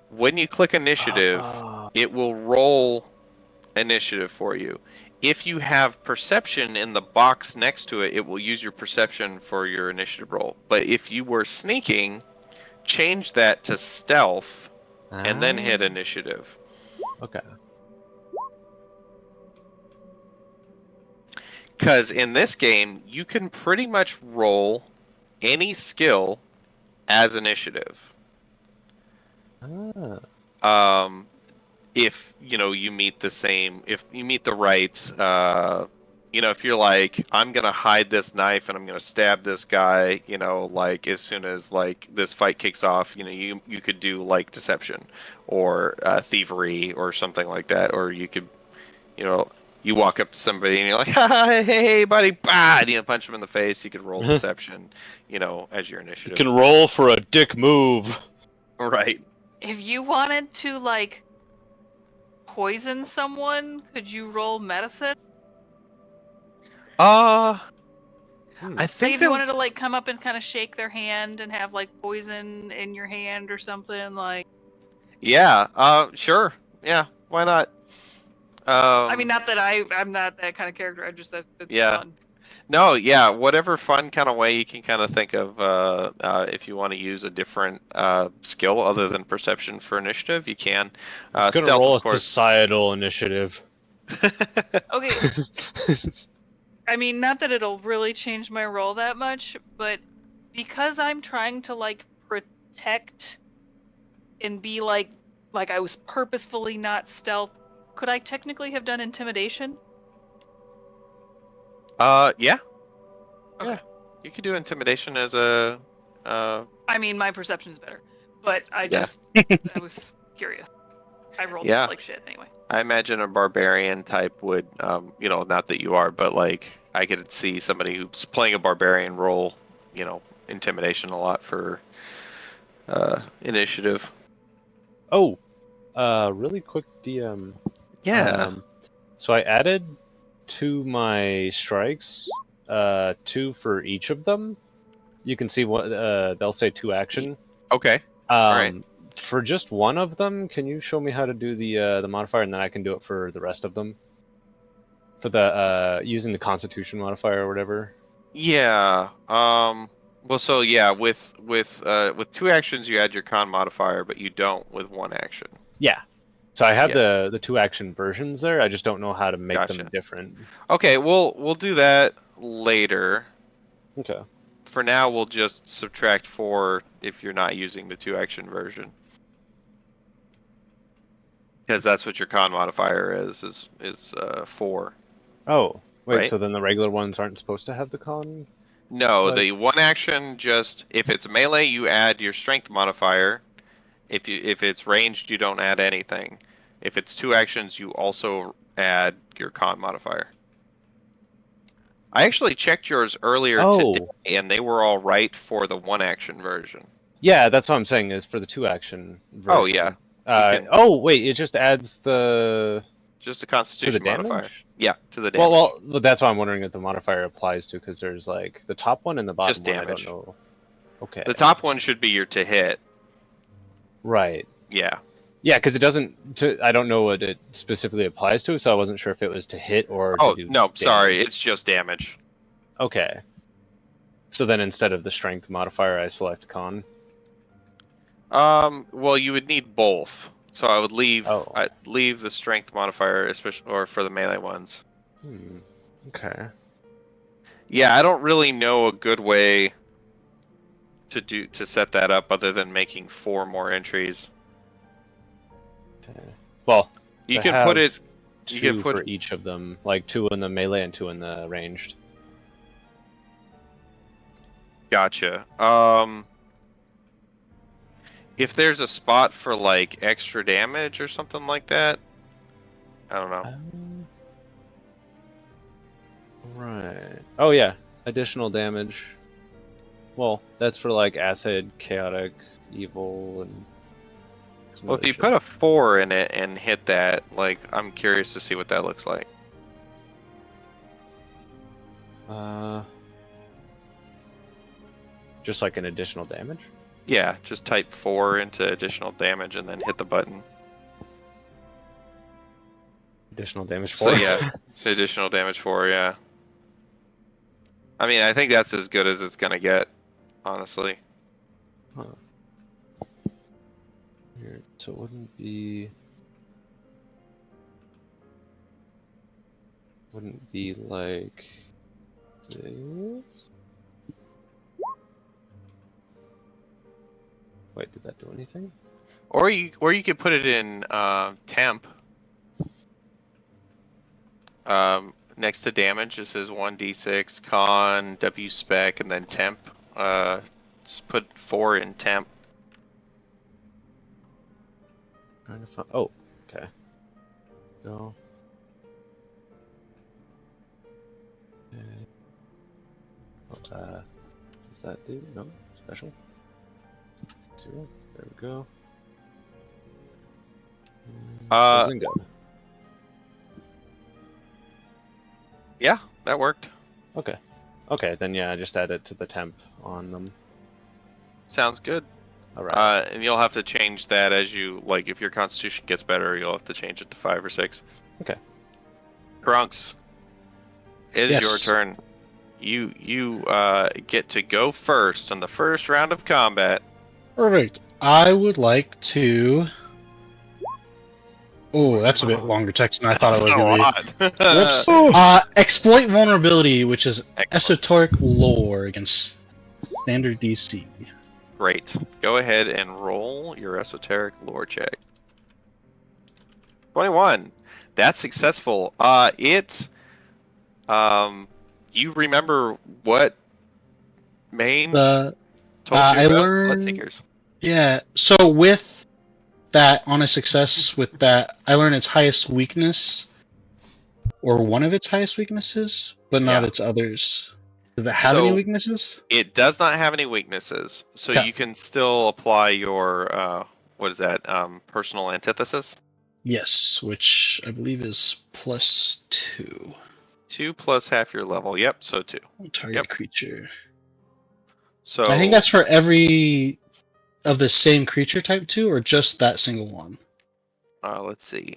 S2: When you click initiative, it will roll initiative for you. If you have perception in the box next to it, it will use your perception for your initiative roll. But if you were sneaking, change that to stealth and then hit initiative.
S4: Okay.
S2: Because in this game, you can pretty much roll any skill as initiative. If you meet the same, if you meet the right, if you're like, I'm gonna hide this knife and I'm gonna stab this guy, like as soon as like this fight kicks off, you could do like deception or thievery or something like that, or you could, you walk up to somebody and you're like, hey buddy, bah, and punch him in the face. You could roll deception, as your initiative.
S4: You can roll for a dick move.
S2: Right.
S3: If you wanted to, like, poison someone, could you roll medicine?
S2: I
S3: Like,
S2: think
S3: if you wanted to, like, come up and kind of shake their hand and have, like, poison in your hand or something, like...
S2: Yeah, sure. Yeah, why not?
S3: I mean, not that I'm not that kind of character, I just, it's fun.
S2: No, yeah, whatever fun kind of way you can kind of think of, if you want to use a different skill other than perception for initiative, you can.
S4: I'm gonna
S2: stealth,
S4: roll
S2: of
S4: a
S2: course.
S4: societal initiative.
S3: Okay. I mean, not that it'll really change my role that much, but because I'm trying to, like, protect and be like I was purposefully not stealth, could I technically have done intimidation?
S2: Yeah.
S3: Okay.
S2: Yeah. You could do intimidation as a.
S3: I mean, my perception is better, but I
S2: Yeah.
S3: just I was curious. I rolled
S2: Yeah.
S3: like shit anyway.
S2: I imagine a barbarian type would, not that you are, but like I could see somebody who's playing a barbarian role, intimidation a lot for initiative.
S4: Oh, really quick DM.
S2: Yeah.
S4: So I added to my strikes, 2 for each of them. You can see what they'll say 2 action.
S2: Okay. Alright.
S4: For just one of them, can you show me how to do the modifier, and then I can do it for the rest of them? For the using the Constitution modifier or whatever.
S2: Yeah. Well, so yeah, with 2 actions you add your con modifier, but you don't with 1 action.
S4: Yeah. So I have the 2 action versions there. I just don't know how to make them
S2: Gotcha.
S4: different.
S2: Okay, we'll do that later.
S4: Okay.
S2: For now, we'll just subtract 4 if you're not using the 2 action version. Because that's what your con modifier is 4.
S4: Oh, wait,
S2: Right.
S4: so then the regular ones aren't supposed to have the con?
S2: No,
S4: What?
S2: the 1 action just if it's melee, you add your strength modifier. If it's ranged, you don't add anything. If it's 2 actions, you also add your con modifier. I actually checked yours earlier today, and they were all right for the 1 action version.
S4: Yeah, that's what I'm saying, is for the 2 action version.
S2: Oh yeah, can-
S4: wait, it just adds the...
S2: just the
S4: to the
S2: Constitution
S4: damage?
S2: modifier. Yeah, to the damage.
S4: Well, that's what I'm wondering if the modifier applies to, because there's like the top one and the bottom
S2: Just
S4: one.
S2: damage.
S4: I don't know. Okay.
S2: The top one should be your to hit.
S4: Right.
S2: Yeah.
S4: Yeah, because it doesn't. I don't know what it specifically applies to, so I wasn't sure if it was to hit or.
S2: Oh
S4: to do
S2: no,
S4: damage.
S2: sorry, it's just damage.
S4: Okay. So then instead of the strength modifier, I select con.
S2: Well, you would need both. So I would leave.
S4: Oh.
S2: I'd leave the strength modifier, especially or for the melee ones.
S4: Okay.
S2: Yeah, I don't really know a good way to set that up other than making 4 more entries.
S4: Okay. Well,
S2: You
S4: I
S2: can put
S4: have
S2: it. You can
S4: two
S2: put-
S4: for each of them, like 2 in the melee and 2 in the ranged.
S2: Gotcha. If there's a spot for like extra damage or something like that, I don't know.
S4: Right. Oh yeah, additional damage. Well, that's for like acid, chaotic, evil, and. some
S2: Well, if
S4: other
S2: you
S4: shit.
S2: put a 4 in it and hit that, like, I'm curious to see what that looks like.
S4: Just like an additional damage.
S2: Yeah, just type 4 into additional damage and then hit the button.
S4: Additional damage.
S2: So
S4: for
S2: yeah, it's additional damage 4, yeah. I mean, I think that's as good as it's gonna get, honestly.
S4: Huh. Here, so it wouldn't be like this. Wait, did that do anything?
S2: Or you could put it in temp. Next to damage, it says 1d6 con W spec and then temp. Just put 4 in temp.
S4: Trying to find. Oh, okay. Go. Okay. What does that do? No, special. 0. There we go. Bazinga.
S2: Yeah, that worked.
S4: Okay. Okay, then yeah, just add it to the temp on them.
S2: Sounds good.
S4: Alright.
S2: And you'll have to change that as you like. If your constitution gets better, you'll have to change it to 5 or 6.
S4: Okay.
S2: Trunks, it is
S6: Yes.
S2: your turn. You get to go first on the first round of combat.
S6: Perfect. I would like to. Oh, that's a bit longer text than I thought it was going to be.
S2: That's a
S6: Whoops.
S2: lot.
S6: Exploit vulnerability, which is
S2: Excellent.
S6: esoteric lore against standard DC.
S2: Great. Go ahead and roll your esoteric lore check. 21. That's successful. You remember what mange
S6: The
S2: told you
S6: I
S2: about
S6: learned-
S2: Bloodseekers?
S6: Yeah, so with that, on a success with that, I learned its highest weakness, or one of its highest weaknesses, but not
S2: Yeah.
S6: its others. Does it have any
S2: So-
S6: weaknesses?
S2: It does not have any weaknesses, so
S6: Yeah.
S2: you can still apply your what is that? Personal antithesis.
S6: Yes, which I believe is +2.
S2: 2 plus half your level. Yep, so 2.
S6: Target
S2: Yep.
S6: creature.
S2: So
S6: I think that's for every of the same creature type too, or just that single one.
S2: let's see.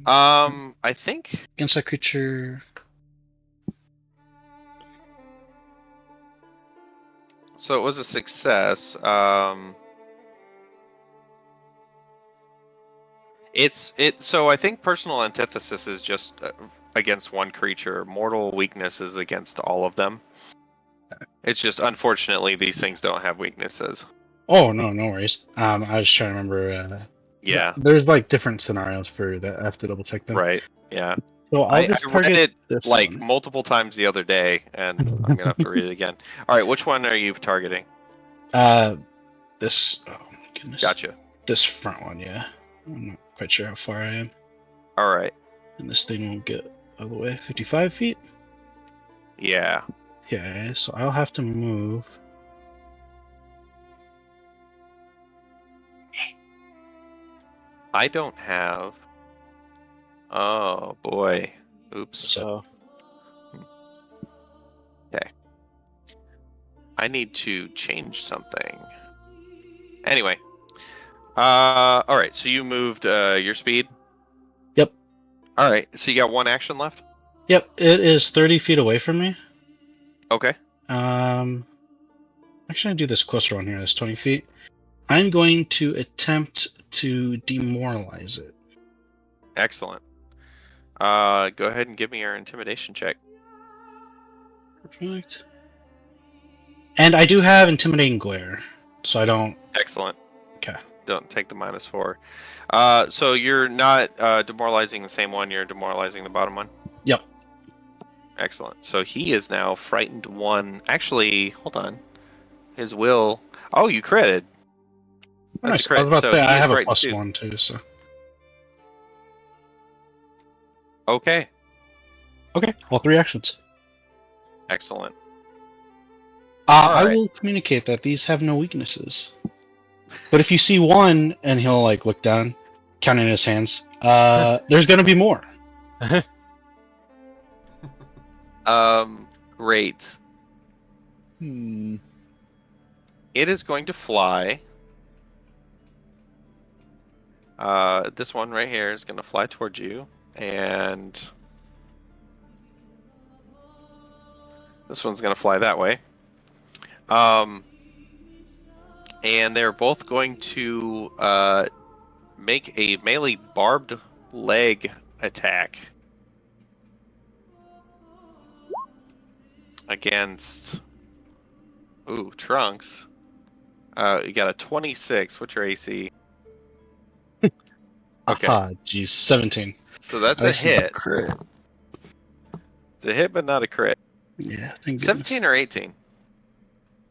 S2: I think
S6: Against that creature.
S2: so. It was a success. So I think personal antithesis is just against one creature. Mortal weakness is against all of them. It's just unfortunately these things don't have weaknesses.
S6: Oh no, no worries. I was trying to remember.
S2: Yeah,
S6: There's like different scenarios for that. I have to double check them.
S2: right. Yeah,
S6: So I'll
S2: I
S6: just
S2: read
S6: target
S2: it
S6: this
S2: like
S6: one.
S2: multiple times the other day, and I'm gonna have to read it again. All right, which one are you targeting?
S6: This. Oh my goodness.
S2: Gotcha.
S6: This front one, yeah. I'm not quite sure how far I am,
S2: All right.
S6: and this thing will get all the way 55 feet.
S2: Yeah.
S6: Yeah, so I'll have to move.
S2: I don't have. Oh boy. Oops.
S6: So
S2: I need to change something. Anyway. All right. So you moved your speed.
S6: Yep.
S2: All right. So you got one action left.
S6: yep, it is 30 feet away from me.
S2: Okay.
S6: Actually, I do this closer one here. It's 20 feet. I'm going to attempt to demoralize it.
S2: Excellent. Go ahead and give me your intimidation check.
S6: Perfect. And I do have intimidating glare. so I don't.
S2: Excellent.
S6: Okay.
S2: Don't take the -4. So you're not demoralizing the same one. You're demoralizing the bottom one.
S6: Yep.
S2: Excellent. So he is now frightened 1. Actually, hold on. His will. Oh, you critted.
S6: Oh,
S2: That's
S6: nice.
S2: a crit.
S6: I was about
S2: So
S6: to say,
S2: he
S6: I
S2: is
S6: have a
S2: frightened too.
S6: +1 too. So.
S2: Okay.
S6: All 3 actions.
S2: Excellent.
S6: I
S2: Alright.
S6: will communicate that these have no weaknesses. But if you see one, and he'll like look down, counting his hands, there's gonna be more.
S2: Great.
S4: Hmm.
S2: It is going to fly. This one right here is going to fly towards you, and this one's going to fly that way. And they're both going to make a melee barbed leg attack against Trunks. You got a 26. What's your AC? Okay.
S6: Aha, geez, 17.
S2: So that's
S6: I
S2: a
S6: see.
S2: hit.
S5: Crit.
S2: It's a hit, but not a crit.
S6: Yeah, thank goodness.
S2: 17 or 18?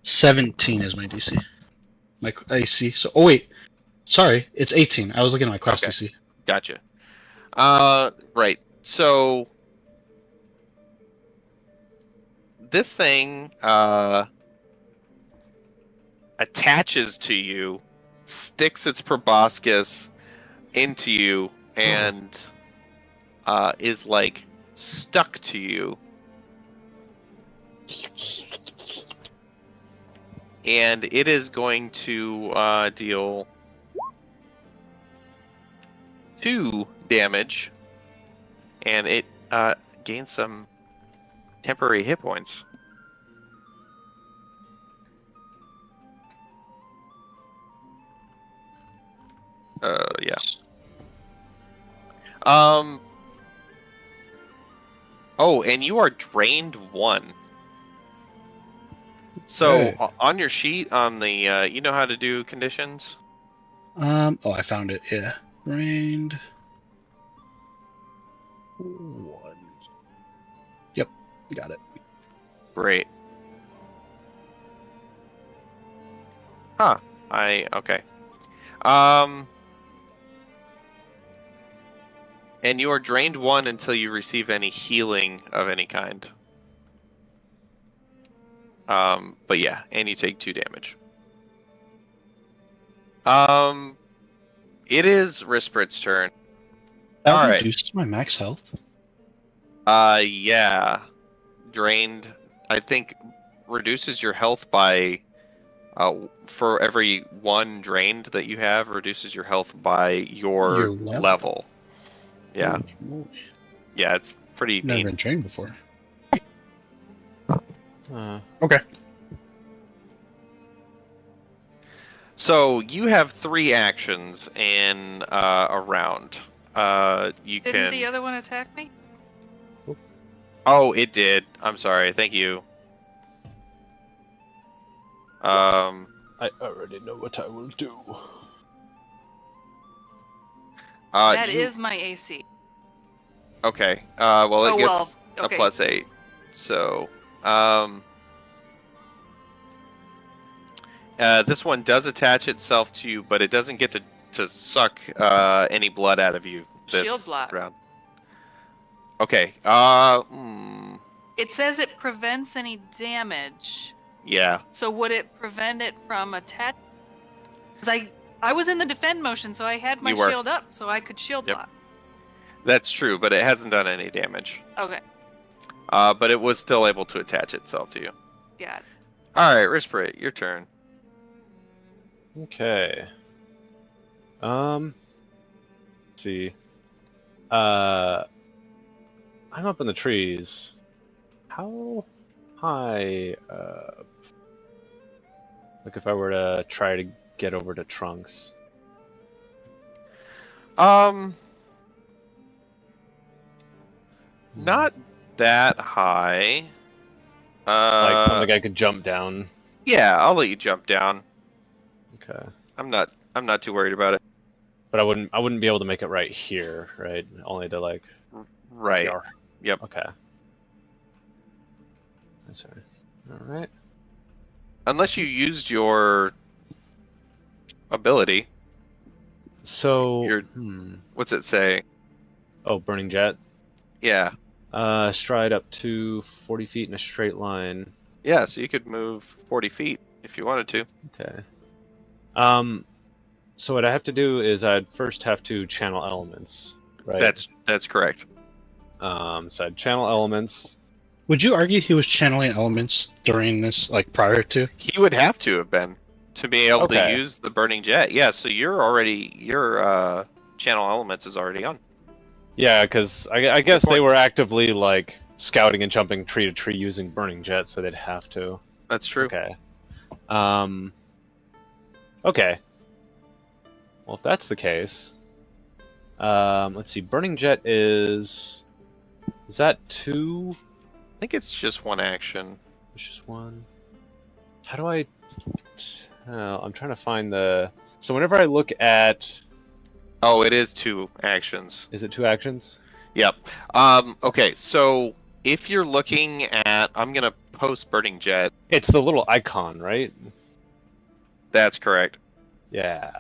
S6: 17 is my DC. My AC. So, oh wait, sorry, it's 18. I was looking at my class
S2: Okay.
S6: DC.
S2: Gotcha. Right. So this thing attaches to you, sticks its proboscis into you, and is like stuck to you. And it is going to deal 2 damage, and it gains some temporary hit points. Yeah. Oh, and you are drained 1. So
S6: Hey.
S2: on your sheet, on the you know how to do conditions?
S6: Oh, I found it. Yeah, rained. 1. Yep, got it.
S2: Great. Huh. Okay. And you are drained 1 until you receive any healing of any kind. But yeah, and you take 2 damage. It is Risprit's turn.
S6: That
S2: All right.
S6: reduces my max health.
S2: Yeah. Drained, I think, reduces your health by, for every 1 drained that you have, reduces your health by your
S6: Your level?
S2: level. Yeah.
S6: Holy moly.
S2: Yeah, it's pretty
S6: Never
S2: neat.
S6: been trained before.
S4: Okay.
S2: So you have 3 actions in a round. You
S3: Didn't
S2: can.
S3: the other one attack me?
S2: Oh, it did. I'm sorry. Thank you.
S4: I already know what I will do.
S3: That
S2: you-
S3: is my AC.
S2: Okay. Well, it
S3: Oh,
S2: gets
S3: well, okay.
S2: a +8. So, this one does attach itself to you, but it doesn't get to suck any blood out of you this
S3: Shield block.
S2: round. Okay.
S3: It says it prevents any damage.
S2: Yeah.
S3: So would it prevent it from attack? Because I was in the defend motion, so I had my
S2: You were.
S3: shield up, so I could shield
S2: Yep.
S3: block.
S2: That's true, but it hasn't done any damage.
S3: Okay,
S2: But it was still able to attach itself to you.
S3: got it.
S2: All right, Risprit, your turn.
S4: Okay. Let's see. I'm up in the trees. How high? Like if I were to try to get over to Trunks.
S2: Not that high.
S4: Like something I could jump down.
S2: Yeah, I'll let you jump down.
S4: Okay.
S2: I'm not too worried about it.
S4: But I wouldn't be able to make it right here, right? Only to like.
S2: Right.
S4: PR.
S2: Yep.
S4: Okay. That's right. All right.
S2: Unless you used your ability.
S4: So.
S2: Your- What's it say?
S4: Oh, burning jet.
S2: Yeah.
S4: Stride up to 40 feet in a straight line.
S2: Yeah, so you could move 40 feet if you wanted to.
S4: Okay. So what I have to do is I'd first have to channel elements, right?
S2: That's correct.
S4: So I'd channel elements.
S6: Would you argue he was channeling elements during this, like prior to?
S2: He would have to have been to be able to
S4: Okay.
S2: use the burning jet. Yeah, so your channel elements is already on.
S4: Yeah, because I guess they
S2: point.
S4: were actively like scouting and jumping tree to tree using burning jet, so they'd have to.
S2: That's true.
S4: Okay. Okay. Well, if that's the case, let's see. Burning jet is that 2?
S2: I think it's just one action.
S4: It's just 1. How do I? I'm trying to find the. So whenever I look at,
S2: Oh, it is 2 actions.
S4: is it 2 actions?
S2: Yep. Okay, so if you're looking at, I'm gonna post burning jet.
S4: It's the little icon, right?
S2: That's correct.
S4: Yeah.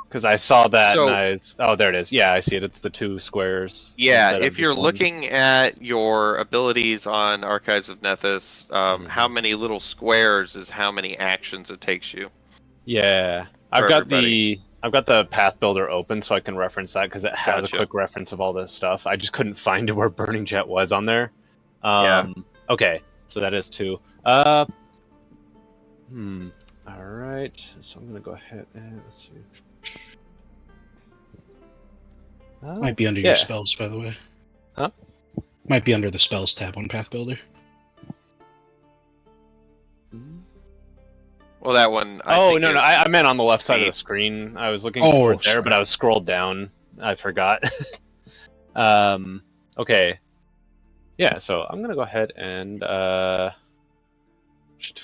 S4: Because I saw that
S2: So-
S4: and oh, there it is. Yeah, I see it. It's the 2 squares.
S2: Yeah,
S4: instead of
S2: if you're
S4: just one.
S2: looking at your abilities on Archives of Nethys, how many little squares is how many actions it takes you.
S4: Yeah,
S2: For
S4: I've got the path builder open so I can reference that because it has
S2: Gotcha.
S4: a quick reference of all this stuff. I just couldn't find where Burning Jet was on there.
S2: Yeah.
S4: Okay, so that is 2. All right. So I'm gonna go ahead and let's see.
S6: Might be under
S4: yeah.
S6: your spells, by the way.
S4: Huh?
S6: Might be under the spells tab on Path Builder.
S2: Well, that one.
S4: Oh
S2: think
S4: no, no,
S2: is-
S4: I meant on the left side of
S2: feet.
S4: the screen. I was looking
S6: Oh,
S4: for it there,
S6: sorry.
S4: but I was scrolled down. I forgot. Okay. Yeah, so I'm gonna go ahead and just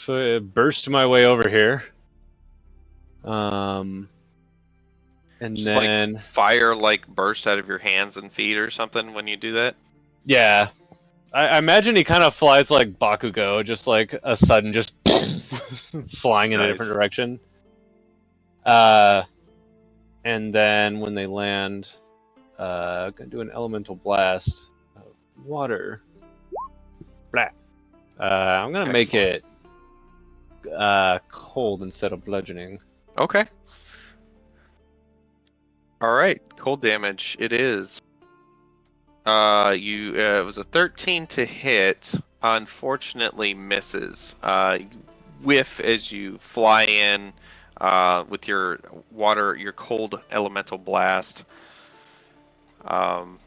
S4: burst my way over here. And
S2: Just
S4: then
S2: like fire like burst out of your hands and feet or something when you do that.
S4: yeah, I imagine he kind of flies like Bakugo, just like a sudden just flying in a different
S2: Nice.
S4: direction. And then when they land, gonna do an elemental blast of water. Blah. I'm gonna make it cold instead of bludgeoning.
S2: Okay. All right, cold damage. It is. It was a 13 to hit. Unfortunately, misses. You whiff as you fly in with your cold elemental blast, and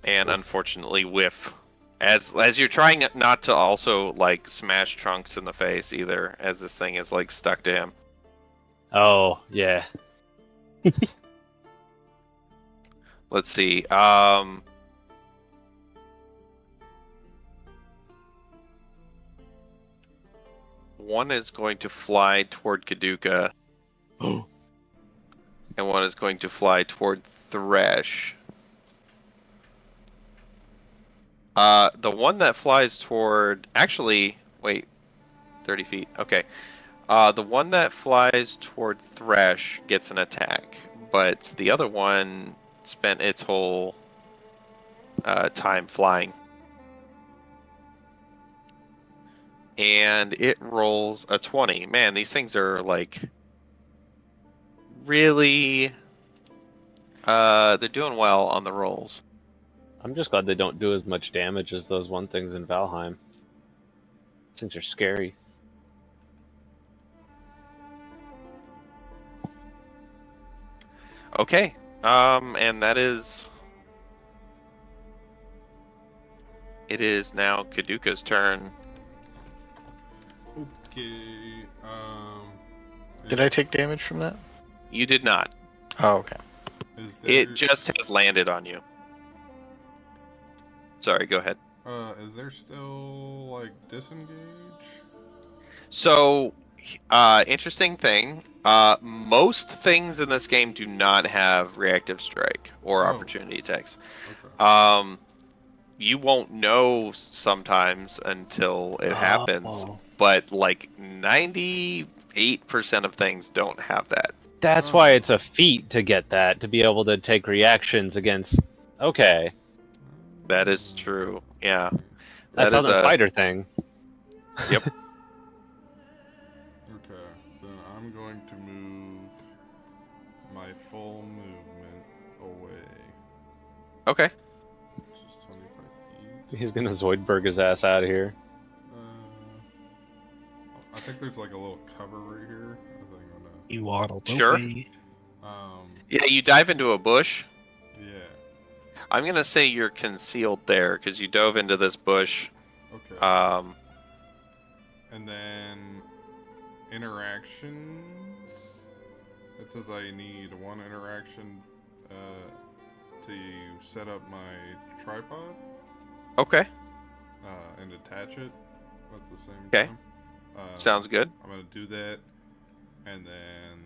S2: unfortunately whiff. As you're trying not to also like smash Trunks in the face either, as this thing is like stuck to him.
S4: Oh yeah.
S2: Let's see. One is going to fly toward Kaduka,
S4: Oh.
S2: and one is going to fly toward Thresh. The one that flies toward... Actually, wait. 30 feet. Okay. The one that flies toward Thresh gets an attack, but the other one spent its whole time flying. And it rolls a 20. Man, these things are like really they're doing well on the rolls.
S4: I'm just glad they don't do as much damage as those one things in Valheim. These things are scary.
S2: Okay. And that is it is now Kaduka's turn.
S1: Okay.
S5: Did I take damage from that?
S2: You did not.
S5: Oh, okay.
S1: Is there,
S2: It just has landed on you. Sorry, go ahead.
S1: Is there still like disengage?
S2: So, interesting thing. Most things in this game do not have reactive strike or
S1: Oh.
S2: opportunity attacks.
S1: Okay.
S2: You won't know sometimes until it happens, but like 98% of things don't have that.
S4: That's why it's a feat to get that, to be able to take reactions against. Okay,
S2: That is true. Yeah.
S4: that's
S2: That is
S4: another
S2: a
S4: fighter thing.
S2: Yep.
S1: Okay, then I'm going to move my full movement away,
S2: Okay.
S1: which is 25 feet.
S4: He's gonna Zoidberg his ass out of here.
S1: I think there's like a little cover right here. I think I'm gonna.
S6: You waddled
S2: Sure.
S6: away.
S2: Yeah, you dive into a bush.
S1: Yeah.
S2: I'm gonna say you're concealed there because you dove into this bush.
S1: Okay. And then interactions. It says I need one interaction to set up my tripod
S2: Okay.
S1: and attach it at the same
S2: Okay.
S1: time.
S2: Sounds good.
S1: I'm gonna do that, and then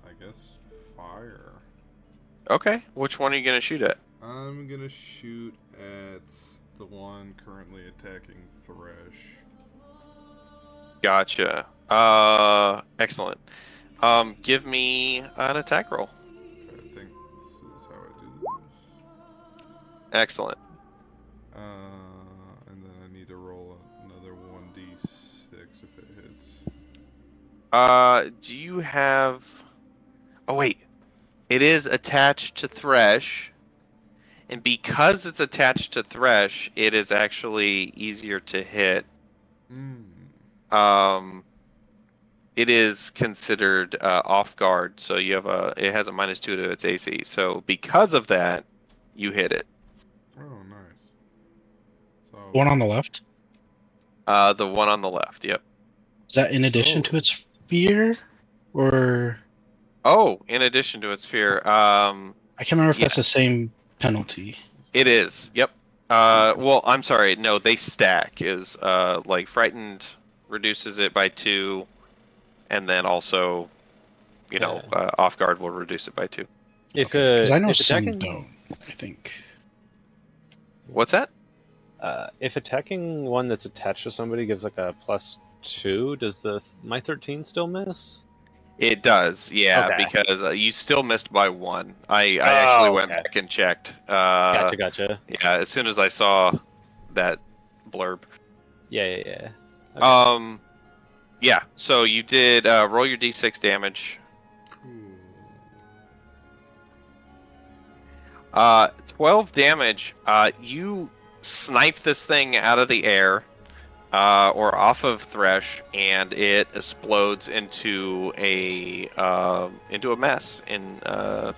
S1: I guess fire.
S2: Okay. Which one are you gonna shoot at?
S1: I'm gonna shoot at the one currently attacking Thresh.
S2: Gotcha. Excellent. Give me an attack roll.
S1: Okay, I think this is how I do this.
S2: Excellent.
S1: And then I need to roll another 1d6 if it hits.
S2: Do you have? Oh wait, it is attached to Thresh, and because it's attached to Thresh, it is actually easier to hit. It is considered off guard, so you have it has a -2 to its AC. So because of that, you hit it.
S1: Oh, nice. So
S6: One on the left.
S2: The one on the left. Yep.
S6: Is that in addition to its spear, or
S2: Oh, in addition to its fear,
S6: I can't remember if
S2: Yeah.
S6: that's the same penalty.
S2: it is. Yep. Well, I'm sorry. No, they stack. Is like frightened reduces it by 2, and then also, off guard will reduce it by 2.
S4: If
S6: Because I know
S4: if
S6: some
S4: attacking,
S6: don't. I think.
S2: What's that?
S4: if attacking one that's attached to somebody gives like a +2, does my 13 still miss?
S2: It does, yeah,
S4: Okay.
S2: because you still missed by 1. I actually went
S4: okay.
S2: back and checked.
S4: Gotcha.
S2: Yeah, as soon as I saw that blurb.
S4: Yeah. Okay.
S2: Yeah. So you did roll your d6 damage.
S1: cool.
S2: 12 damage. You snipe this thing out of the air, or off of Thresh, and it explodes into a mess.
S1: Nice.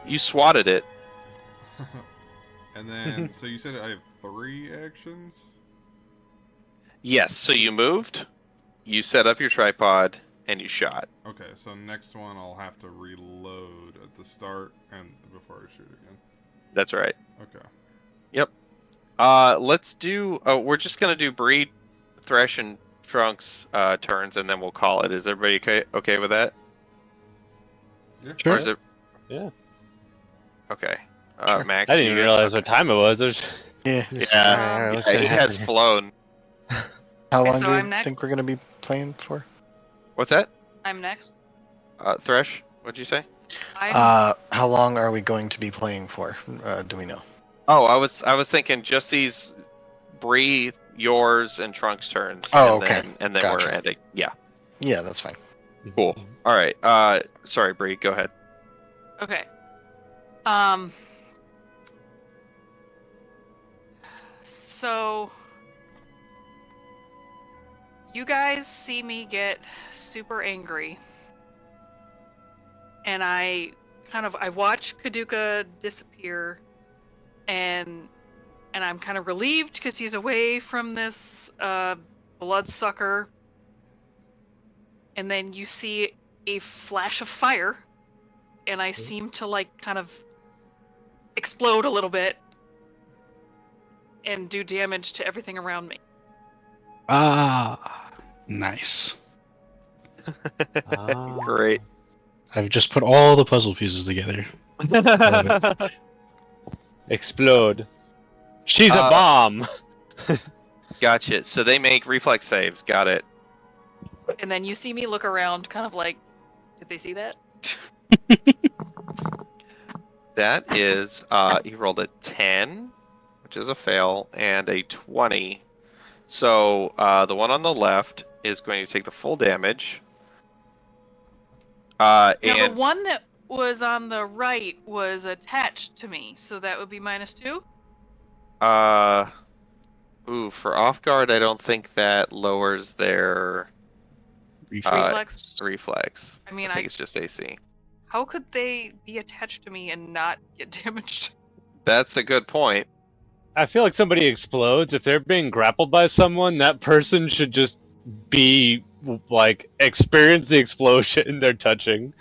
S2: You swatted it.
S1: And then, so you said I have 3 actions?
S2: Yes. So you moved, you set up your tripod, and you shot.
S1: Okay, so next one I'll have to reload at the start and before I shoot again.
S2: That's right.
S1: Okay.
S2: Yep. Let's do. We're just gonna do Bree, Thresh, and Trunks turns, and then we'll call it. Is everybody okay with that?
S1: Yeah.
S2: Or is it?
S4: Yeah.
S2: Okay.
S6: Sure.
S2: Max.
S4: I didn't
S2: you
S4: even
S2: good?
S4: realize what time it was.
S5: Yeah.
S2: Yeah.
S4: What's
S2: Yeah,
S4: gonna
S2: he has
S4: happen?
S2: flown.
S5: How
S3: Okay,
S5: long
S3: so
S5: do
S3: I'm
S5: you
S3: next.
S5: think we're gonna be playing for?
S2: What's that?
S3: I'm next.
S2: Thresh. What'd you say?
S5: How long are we going to be playing for? Do we know?
S2: Oh, I was thinking just these Bree, yours, and Trunks turns.
S5: Oh,
S2: and
S5: okay.
S2: Then we're
S5: Gotcha.
S2: ending. Yeah.
S5: Yeah, that's fine.
S2: Cool. All right. Sorry, Bree. Go ahead.
S3: Okay. So you guys see me get super angry, and I watch Kaduka disappear, and I'm kind of relieved because he's away from this bloodsucker. And then you see a flash of fire, and I seem to like kind of explode a little bit and do damage to everything around me.
S6: Ah. Nice.
S4: Ah.
S2: Great.
S6: I've just put all the puzzle pieces together. Love
S4: Explode. She's a
S2: Uh,
S4: bomb.
S2: Gotcha. So they make reflex saves. Got it.
S3: And then you see me look around, kind of like, did they see that?
S2: That is, he rolled a 10, which is a fail, and a 20. So the one on the left is going to take the full damage.
S3: Now,
S2: And
S3: the one that was on the right was attached to me, so that would be -2?
S2: for off guard, I don't think that lowers their
S3: Reflex?
S2: reflex.
S3: I mean,
S2: I think it's just AC.
S3: how could they be attached to me and not get damaged?
S2: That's a good point.
S4: I feel like somebody explodes. If they're being grappled by someone, that person should just be like experience the explosion they're touching.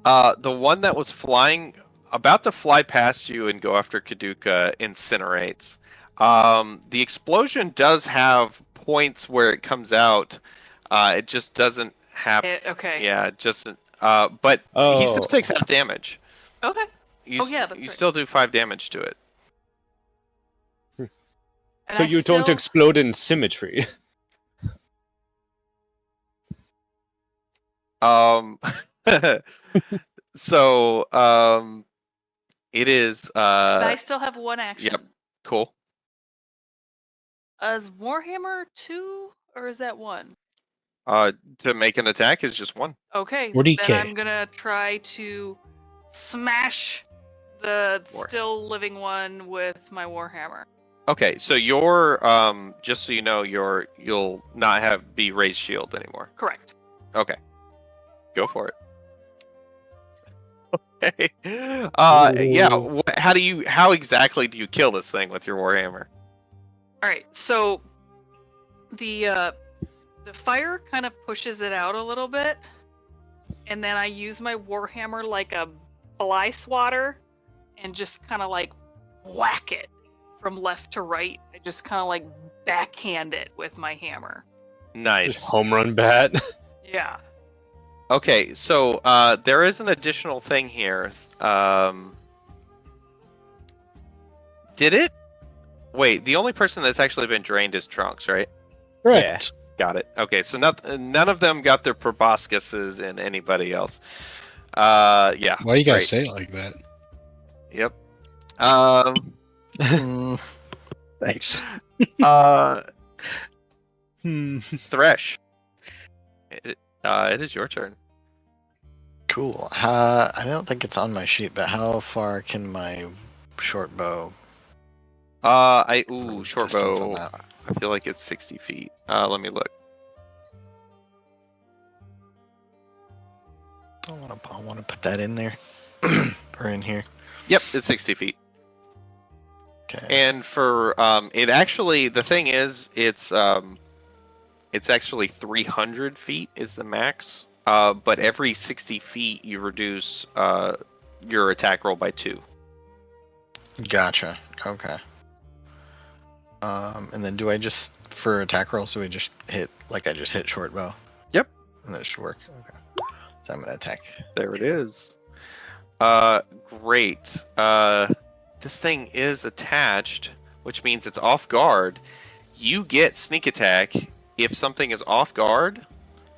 S2: The one that was flying, about to fly past you and go after Kaduka, incinerates. The explosion does have points where it comes out. It just doesn't have.
S3: Okay.
S2: Yeah, it just. But he still
S4: Oh.
S2: takes half damage.
S3: Okay.
S2: You
S3: Oh, yeah, that's
S2: you
S3: right.
S2: still do 5 damage to it.
S3: And
S4: So
S3: I
S4: you don't
S3: still-
S4: explode in symmetry.
S2: So it is
S3: I still have one action.
S2: cool.
S3: Is Warhammer 2 or is that 1?
S2: To make an attack is just 1.
S3: Okay.
S6: Or DK.
S3: Then I'm gonna try to smash the
S2: War.
S3: still living one with my Warhammer.
S2: Okay, so you're just so you know, you'll not be raised shield anymore.
S3: Correct.
S2: Okay, go for it. Okay. Yeah. How exactly do you kill this thing with your warhammer?
S3: All right. So the fire kind of pushes it out a little bit, and then I use my Warhammer like a fly swatter and just kind of like whack it from left to right. I just kind of like backhand it with my hammer.
S2: Nice.
S4: Just home run bat.
S3: Yeah.
S2: Okay, so there is an additional thing here. Did it? Wait, the only person that's actually been drained is Trunks, right?
S6: Correct.
S2: Got it. Okay, so none of them got their proboscises and anybody else. Yeah.
S6: Why do you
S2: great.
S6: guys say it like that?
S2: Yep.
S5: Mm,
S6: Thanks.
S2: Thresh. It is your turn.
S5: cool. I don't think it's on my sheet, but how far can my short bow?
S2: Short
S5: distance on
S2: bow.
S5: that?
S2: I feel like it's 60 feet. Let me look.
S5: I want to put that in there or in here.
S2: Yep, it's 60 feet.
S5: Okay.
S2: And for it actually, the thing is, it's actually 300 feet is the max. But every 60 feet you reduce your attack roll by 2.
S5: Gotcha. Okay. And then do I just for attack rolls? Do we just hit like I just hit short bow?
S2: Yep.
S5: And that should work. Okay. So I'm gonna attack.
S2: There it is. Great. This thing is attached, which means it's off guard. You get sneak attack if something is off guard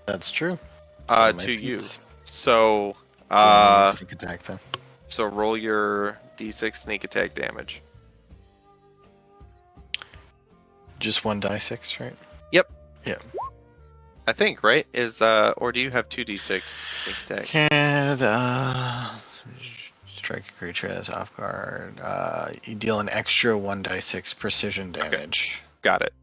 S5: That's true. On my
S2: to you.
S5: feats.
S2: So
S5: Sneak attack then.
S2: so roll your d6 sneak attack damage.
S5: Just one die 6, right?
S2: Yep.
S5: Yeah.
S2: I think, right? Is or do you have 2d6 sneak attack?
S5: Can strike a creature as off guard. You deal an extra 1 die 6 precision damage.
S2: Got it.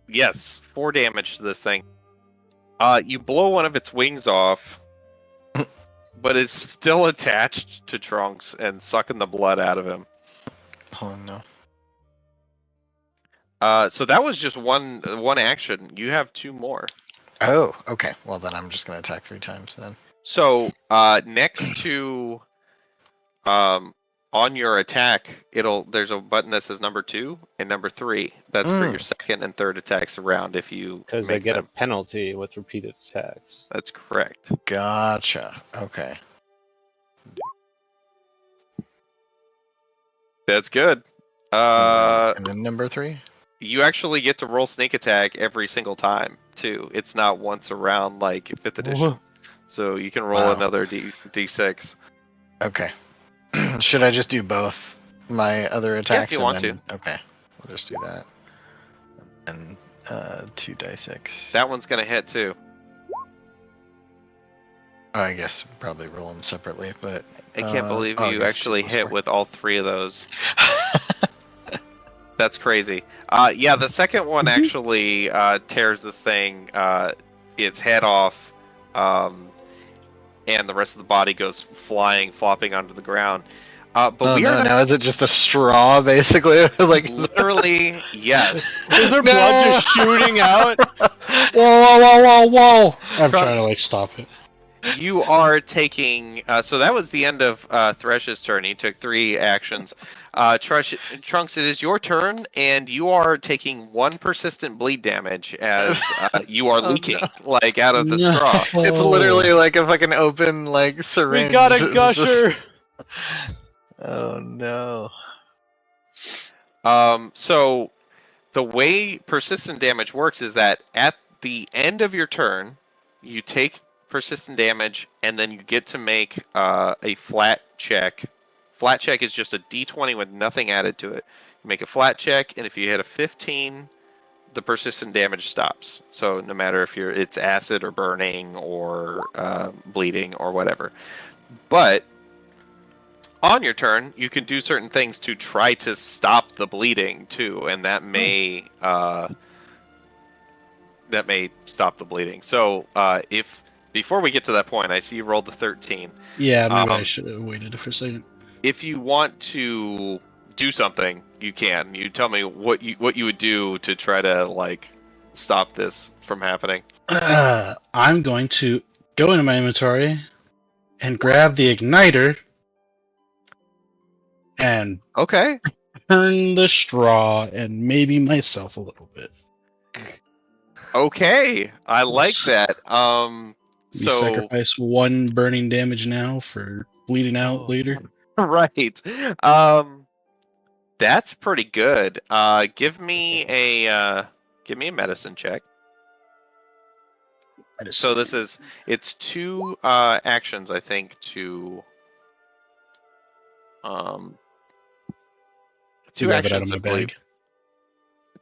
S2: Yes, 4 damage to this thing. You blow one of its wings off, but is still attached to Trunks and sucking the blood out of him.
S5: Oh no.
S2: So that was just one action. You have 2 more.
S5: Oh, okay. Well then I'm just gonna attack 3 times then.
S2: So next to on your attack, there's a button that says number 2 and number 3. That's for your second and third attacks around if you
S4: Because I
S2: make
S4: get
S2: them.
S4: a penalty with repeated attacks.
S2: That's correct.
S5: Gotcha. Okay.
S2: That's good.
S5: And then number 3?
S2: You actually get to roll sneak attack every single time too. It's not once around like 5th edition.
S4: Whoa.
S2: So you can roll
S5: Wow.
S2: another D6.
S5: Okay. Should I just do both my other attacks?
S2: you
S5: and
S2: want
S5: then... Okay. We'll just do that. And 2d6.
S2: That one's gonna hit too.
S5: Oh, I guess probably roll them separately, but
S2: I can't believe
S5: I
S2: you
S5: guess
S2: actually
S5: 2 +
S2: hit
S5: 4.
S2: with all 3 of those. That's crazy. Yeah, the second one actually tears this thing, its head off, and the rest of the body goes flying, flopping onto the ground. But
S5: Oh
S2: we
S5: no!
S2: are
S5: Now is it just a straw, basically? Like
S2: literally, yes.
S4: Is there blood just shooting out?
S6: Whoa! I'm
S2: Trunks.
S6: trying to like stop it.
S2: You are taking. So that was the end of Thresh's turn. He took 3 actions. Trunks, it is your turn, and you are taking 1 persistent bleed damage as you are
S5: Oh,
S2: leaking, like out of the straw.
S5: it's literally like if I can open like syringe.
S4: We got a
S5: It's just-
S4: gusher!
S5: Oh no!
S2: So the way persistent damage works is that at the end of your turn, you take persistent damage, and then you get to make a flat check. Flat check is just a d20 with nothing added to it. You make a flat check, and if you hit a 15, the persistent damage stops. So no matter if it's acid or burning or bleeding or whatever. But on your turn, you can do certain things to try to stop the bleeding too, and that may stop the bleeding. So if before we get to that point, I see you rolled the 13.
S6: Yeah, maybe I should have waited for a second.
S2: If you want to do something, you can. You tell me what you would do to try to like stop this from happening.
S6: I'm going to go into my inventory and grab the igniter and
S2: Okay.
S6: turn the straw and maybe myself a little bit.
S2: Okay. I like that.
S6: We
S2: So
S6: sacrifice 1 burning damage now for bleeding out later.
S2: right. That's pretty good. Give me a medicine check. So it's 2 actions, I think, to 2
S6: Grab it out of
S2: actions,
S6: my
S2: I believe,
S6: bag.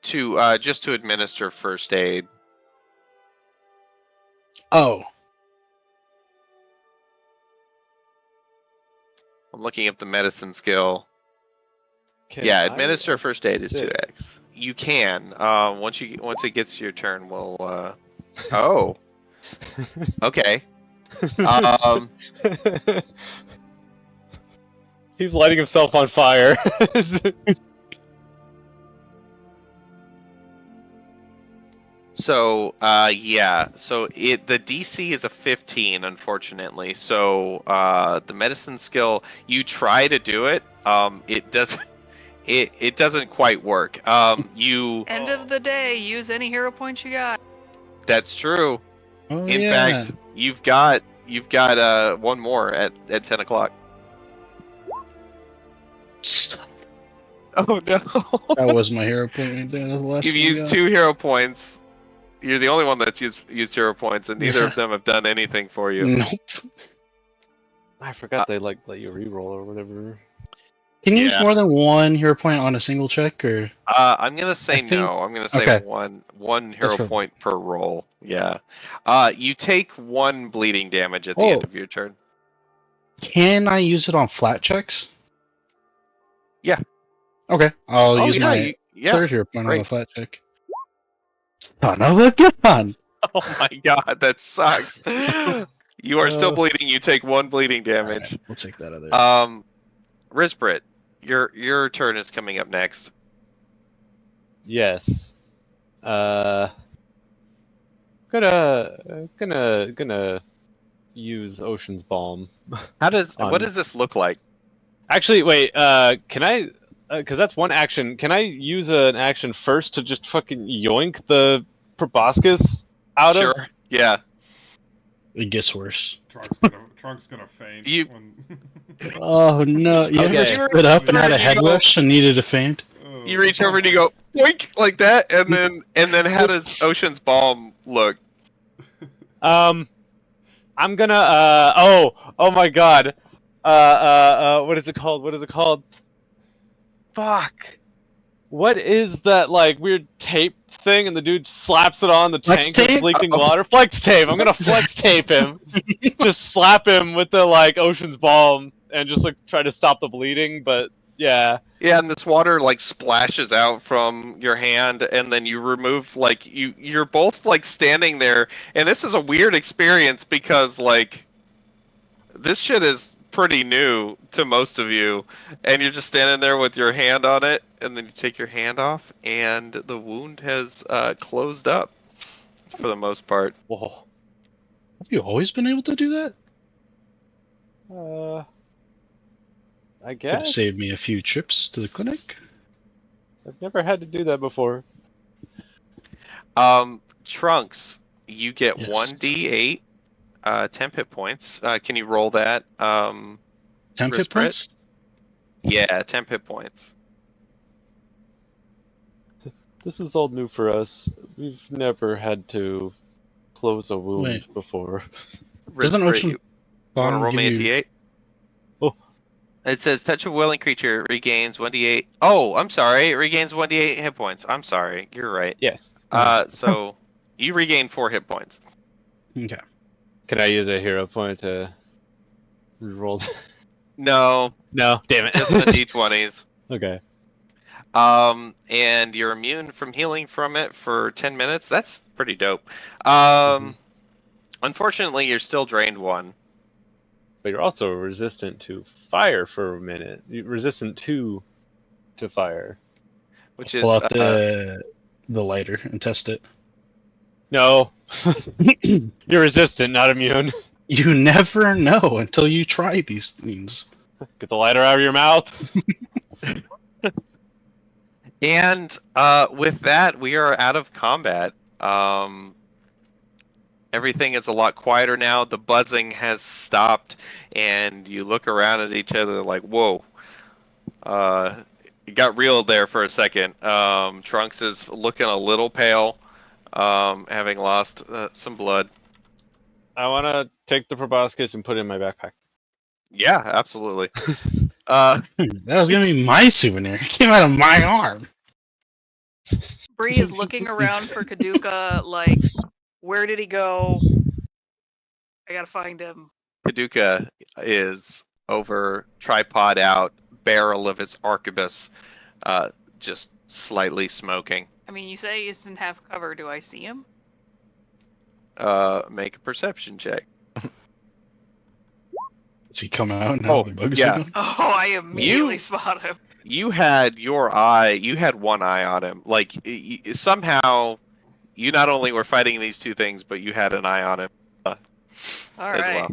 S2: to just to administer first aid.
S6: Oh,
S2: I'm looking up the medicine skill.
S4: Can
S2: Yeah,
S4: I
S2: administer first aid is
S4: assist?
S2: 2x. You can. Once it gets to your turn, we'll. Oh. Okay.
S4: He's lighting himself on fire.
S2: So, yeah. So the DC is a 15, unfortunately. So, the medicine skill, you try to do it. It doesn't. It doesn't quite work.
S3: End of the day, use any hero points you got.
S2: That's true.
S6: oh
S2: In
S6: yeah.
S2: fact, you've got 1 more at 10 o'clock. Oh no!
S6: That was my hero point right there. That's the last
S2: You've
S6: one I
S2: used
S6: got.
S2: 2 hero points. You're the only one that's used hero points, and neither
S6: Yeah.
S2: of them have done anything for you.
S6: Nope.
S4: I forgot they let you reroll or whatever.
S6: Can you use
S2: Yeah.
S6: more than 1 hero point on a single check, or
S2: I'm gonna say
S6: think-
S2: no. I'm gonna say
S6: Okay.
S2: one hero
S6: fair.
S2: point per roll. Yeah. You take 1 bleeding damage at the end
S6: Oh.
S2: of your turn.
S6: can I use it on flat checks?
S2: Yeah.
S6: Okay, I'll
S2: Oh
S6: use
S2: yeah,
S6: my
S2: yeah.
S6: third hero point on
S2: Great.
S6: the flat check. Son of a gun!
S2: Oh my god, that sucks. You are still
S6: Uh,
S2: bleeding. You take 1 bleeding damage.
S6: Alright, we'll take that other.
S2: Rizbrit, your turn is coming up next.
S4: Yes. Gonna use Ocean's Balm.
S2: What
S4: On-
S2: does this look like?
S4: Actually, wait. Can I? Because that's one action. Can I use an action first to just fucking yoink the proboscis out of?
S2: Sure. Yeah.
S6: It gets worse.
S1: Trunk's gonna faint.
S2: You-
S1: When...
S6: Oh no! You
S2: Okay.
S6: ever stood up and had a head rush and needed to faint?
S2: You reach over and you go boink like that, and then how does Ocean's Balm look?
S4: I'm gonna. Oh my god. What is it called? What is it called? Fuck. What is that like weird tape thing? And the dude slaps it on the
S6: Flex
S4: tank with
S6: tape?
S4: leaking water. Flex tape. I'm gonna flex tape him. Just slap him with the like Ocean's Balm and just like try to stop the bleeding. But yeah.
S2: Yeah, and this water like splashes out from your hand, and then you remove like you're both like standing there, and this is a weird experience because like this shit is pretty new to most of you, and you're just standing there with your hand on it, and then you take your hand off, and the wound has closed up for the most part.
S4: Whoa.
S6: Have you always been able to do that?
S4: I
S6: Could have
S4: guess.
S6: saved me a few trips to the clinic.
S4: I've never had to do that before.
S2: Trunks, you get
S6: Yes.
S2: 1d8, 10 hit points. Can you roll that?
S6: 10 hit
S2: Resprit?
S6: points?
S2: Yeah, 10 hit points.
S4: This is all new for us. We've never had to close a wound
S6: Wait.
S4: before.
S6: Doesn't
S2: Resprit,
S6: Ocean
S2: you want to
S6: Balm
S2: roll me a
S6: give you-
S2: d8?
S4: Oh.
S2: It says touch a willing creature regains 1d8. Oh, I'm sorry. It regains 1d8 hit points. I'm sorry. You're right.
S4: Yes.
S2: So you regain 4 hit points.
S6: Okay.
S4: Can I use a hero point to reroll?
S2: No,
S4: No, damn it.
S2: just the d20s.
S4: Okay.
S2: And you're immune from healing from it for 10 minutes. That's pretty dope. Unfortunately, you're still drained 1.
S4: But you're also resistant to fire for a minute. You're resistant to fire.
S2: Which is
S6: Pull out the lighter and test it.
S4: No. You're resistant, not immune.
S6: You never know until you try these things.
S4: Get the lighter out of your mouth.
S2: And with that, we are out of combat. Everything is a lot quieter now. The buzzing has stopped, and you look around at each other like, whoa. It got real there for a second. Trunks is looking a little pale, having lost some blood.
S4: I want to take the proboscis and put it in my backpack.
S2: Yeah, absolutely.
S6: That was gonna be my souvenir. It came out of my arm.
S3: Bree is looking around for Kaduka, like, where did he go? I gotta find him.
S2: Paducah is over, tripod out, barrel of his arquebus, just slightly smoking.
S3: I mean, you say he's in half cover. Do I see him?
S2: Make a perception check.
S6: Does he come out and all the bugs
S2: yeah.
S6: are gone?
S3: Oh, I immediately spot him.
S2: You had you had one eye on him. Like, somehow, you not only were fighting these two things, but you had an eye on him
S3: All
S2: as
S3: right.
S2: well.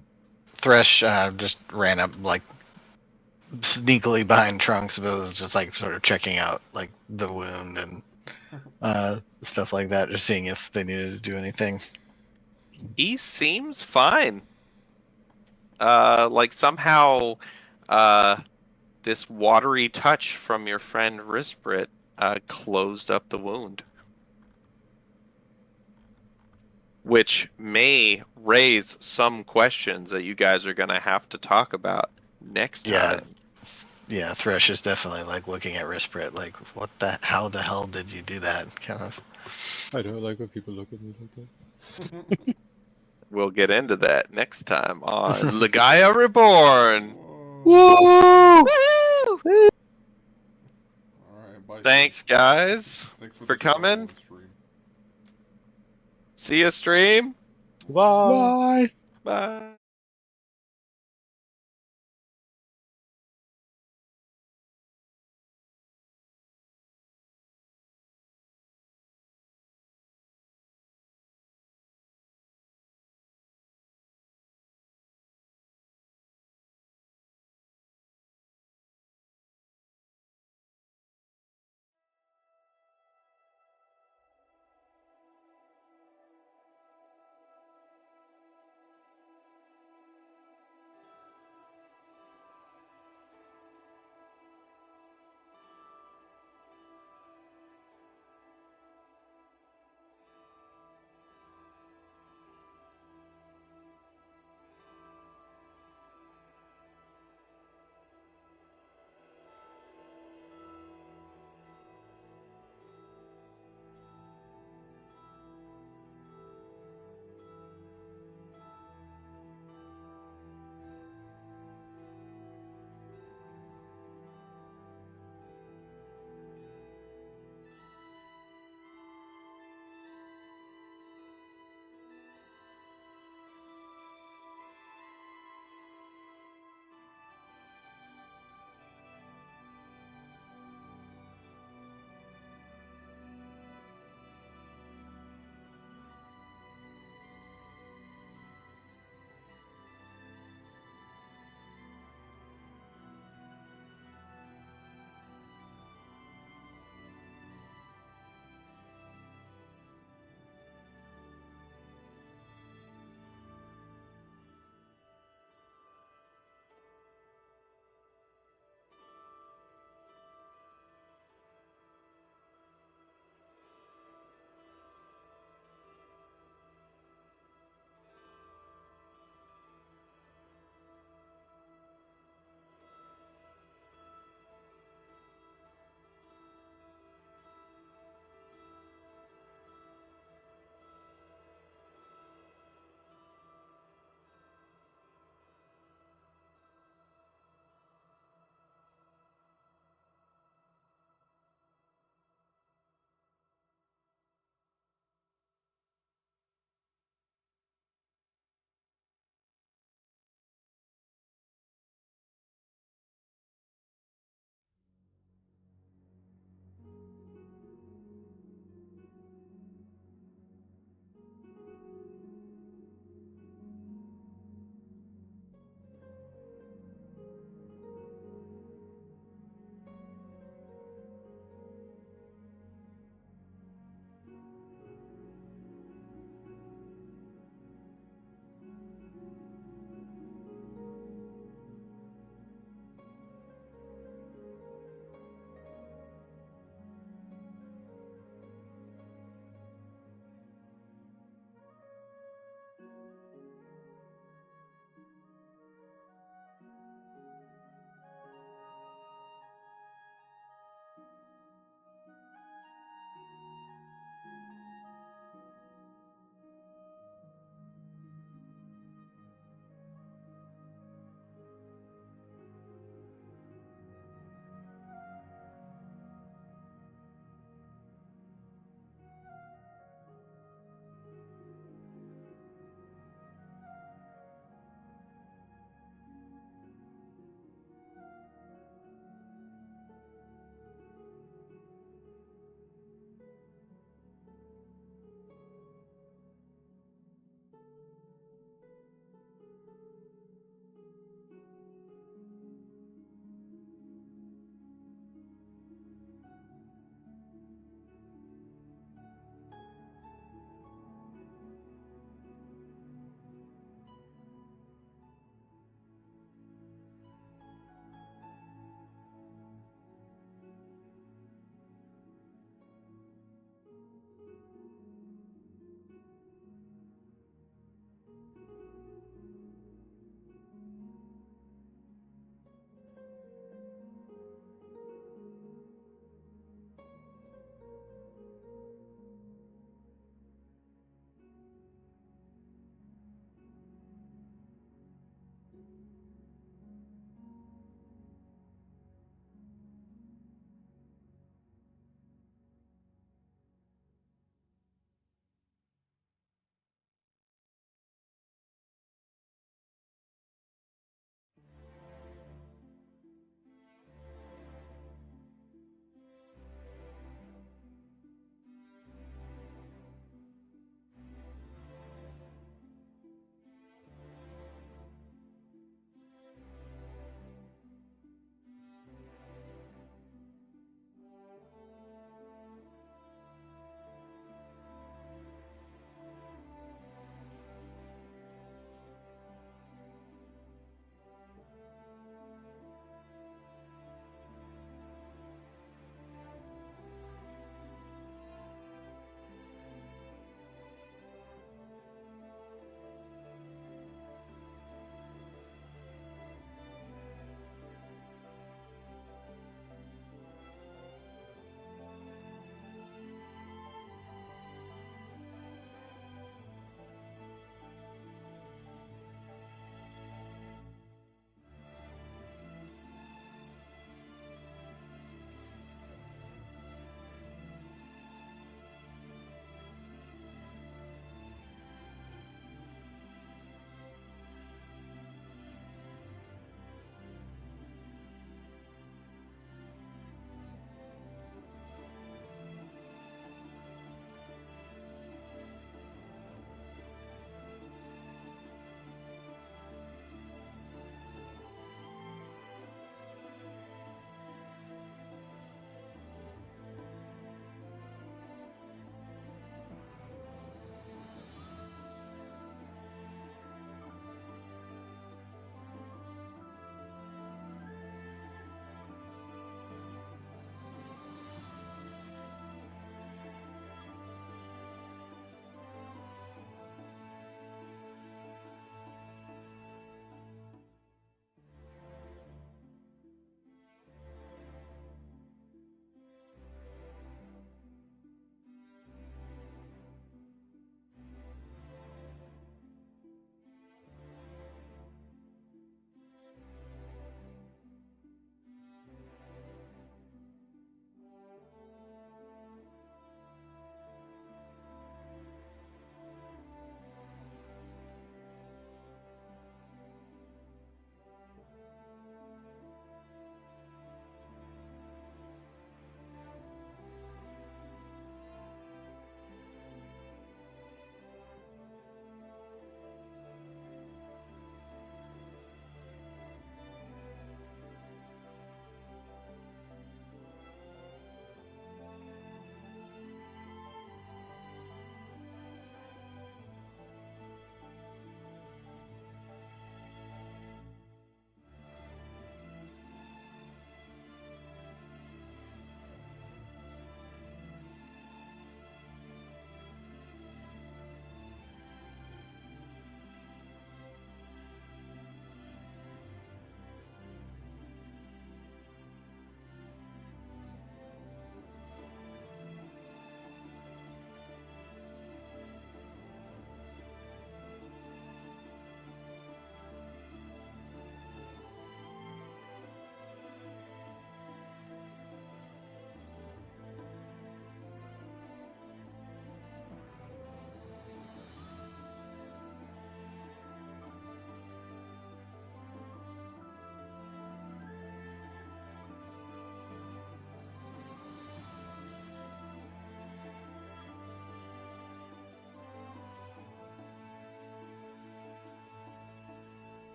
S5: Thresh just ran up like sneakily behind Trunks, but was just like sort of checking out like the wound and stuff like that, just seeing if they needed to do anything.
S2: He seems fine. Like somehow, this watery touch from your friend Risprit closed up the wound, which may raise some questions that you guys are gonna have to talk about next
S5: Yeah.
S2: time.
S5: Yeah, Thresh is definitely like looking at Risprit, like, how the hell did you do that? Kind of.
S4: I don't like when people look at me like that.
S2: We'll get into that next time on Legaia Reborn.
S3: Woo!
S1: Alright, bye.
S2: Thanks, guys.
S1: Thanks
S2: for
S1: the
S2: coming.
S1: stream.
S2: See you stream.
S4: Bye.
S6: Bye.
S2: Bye.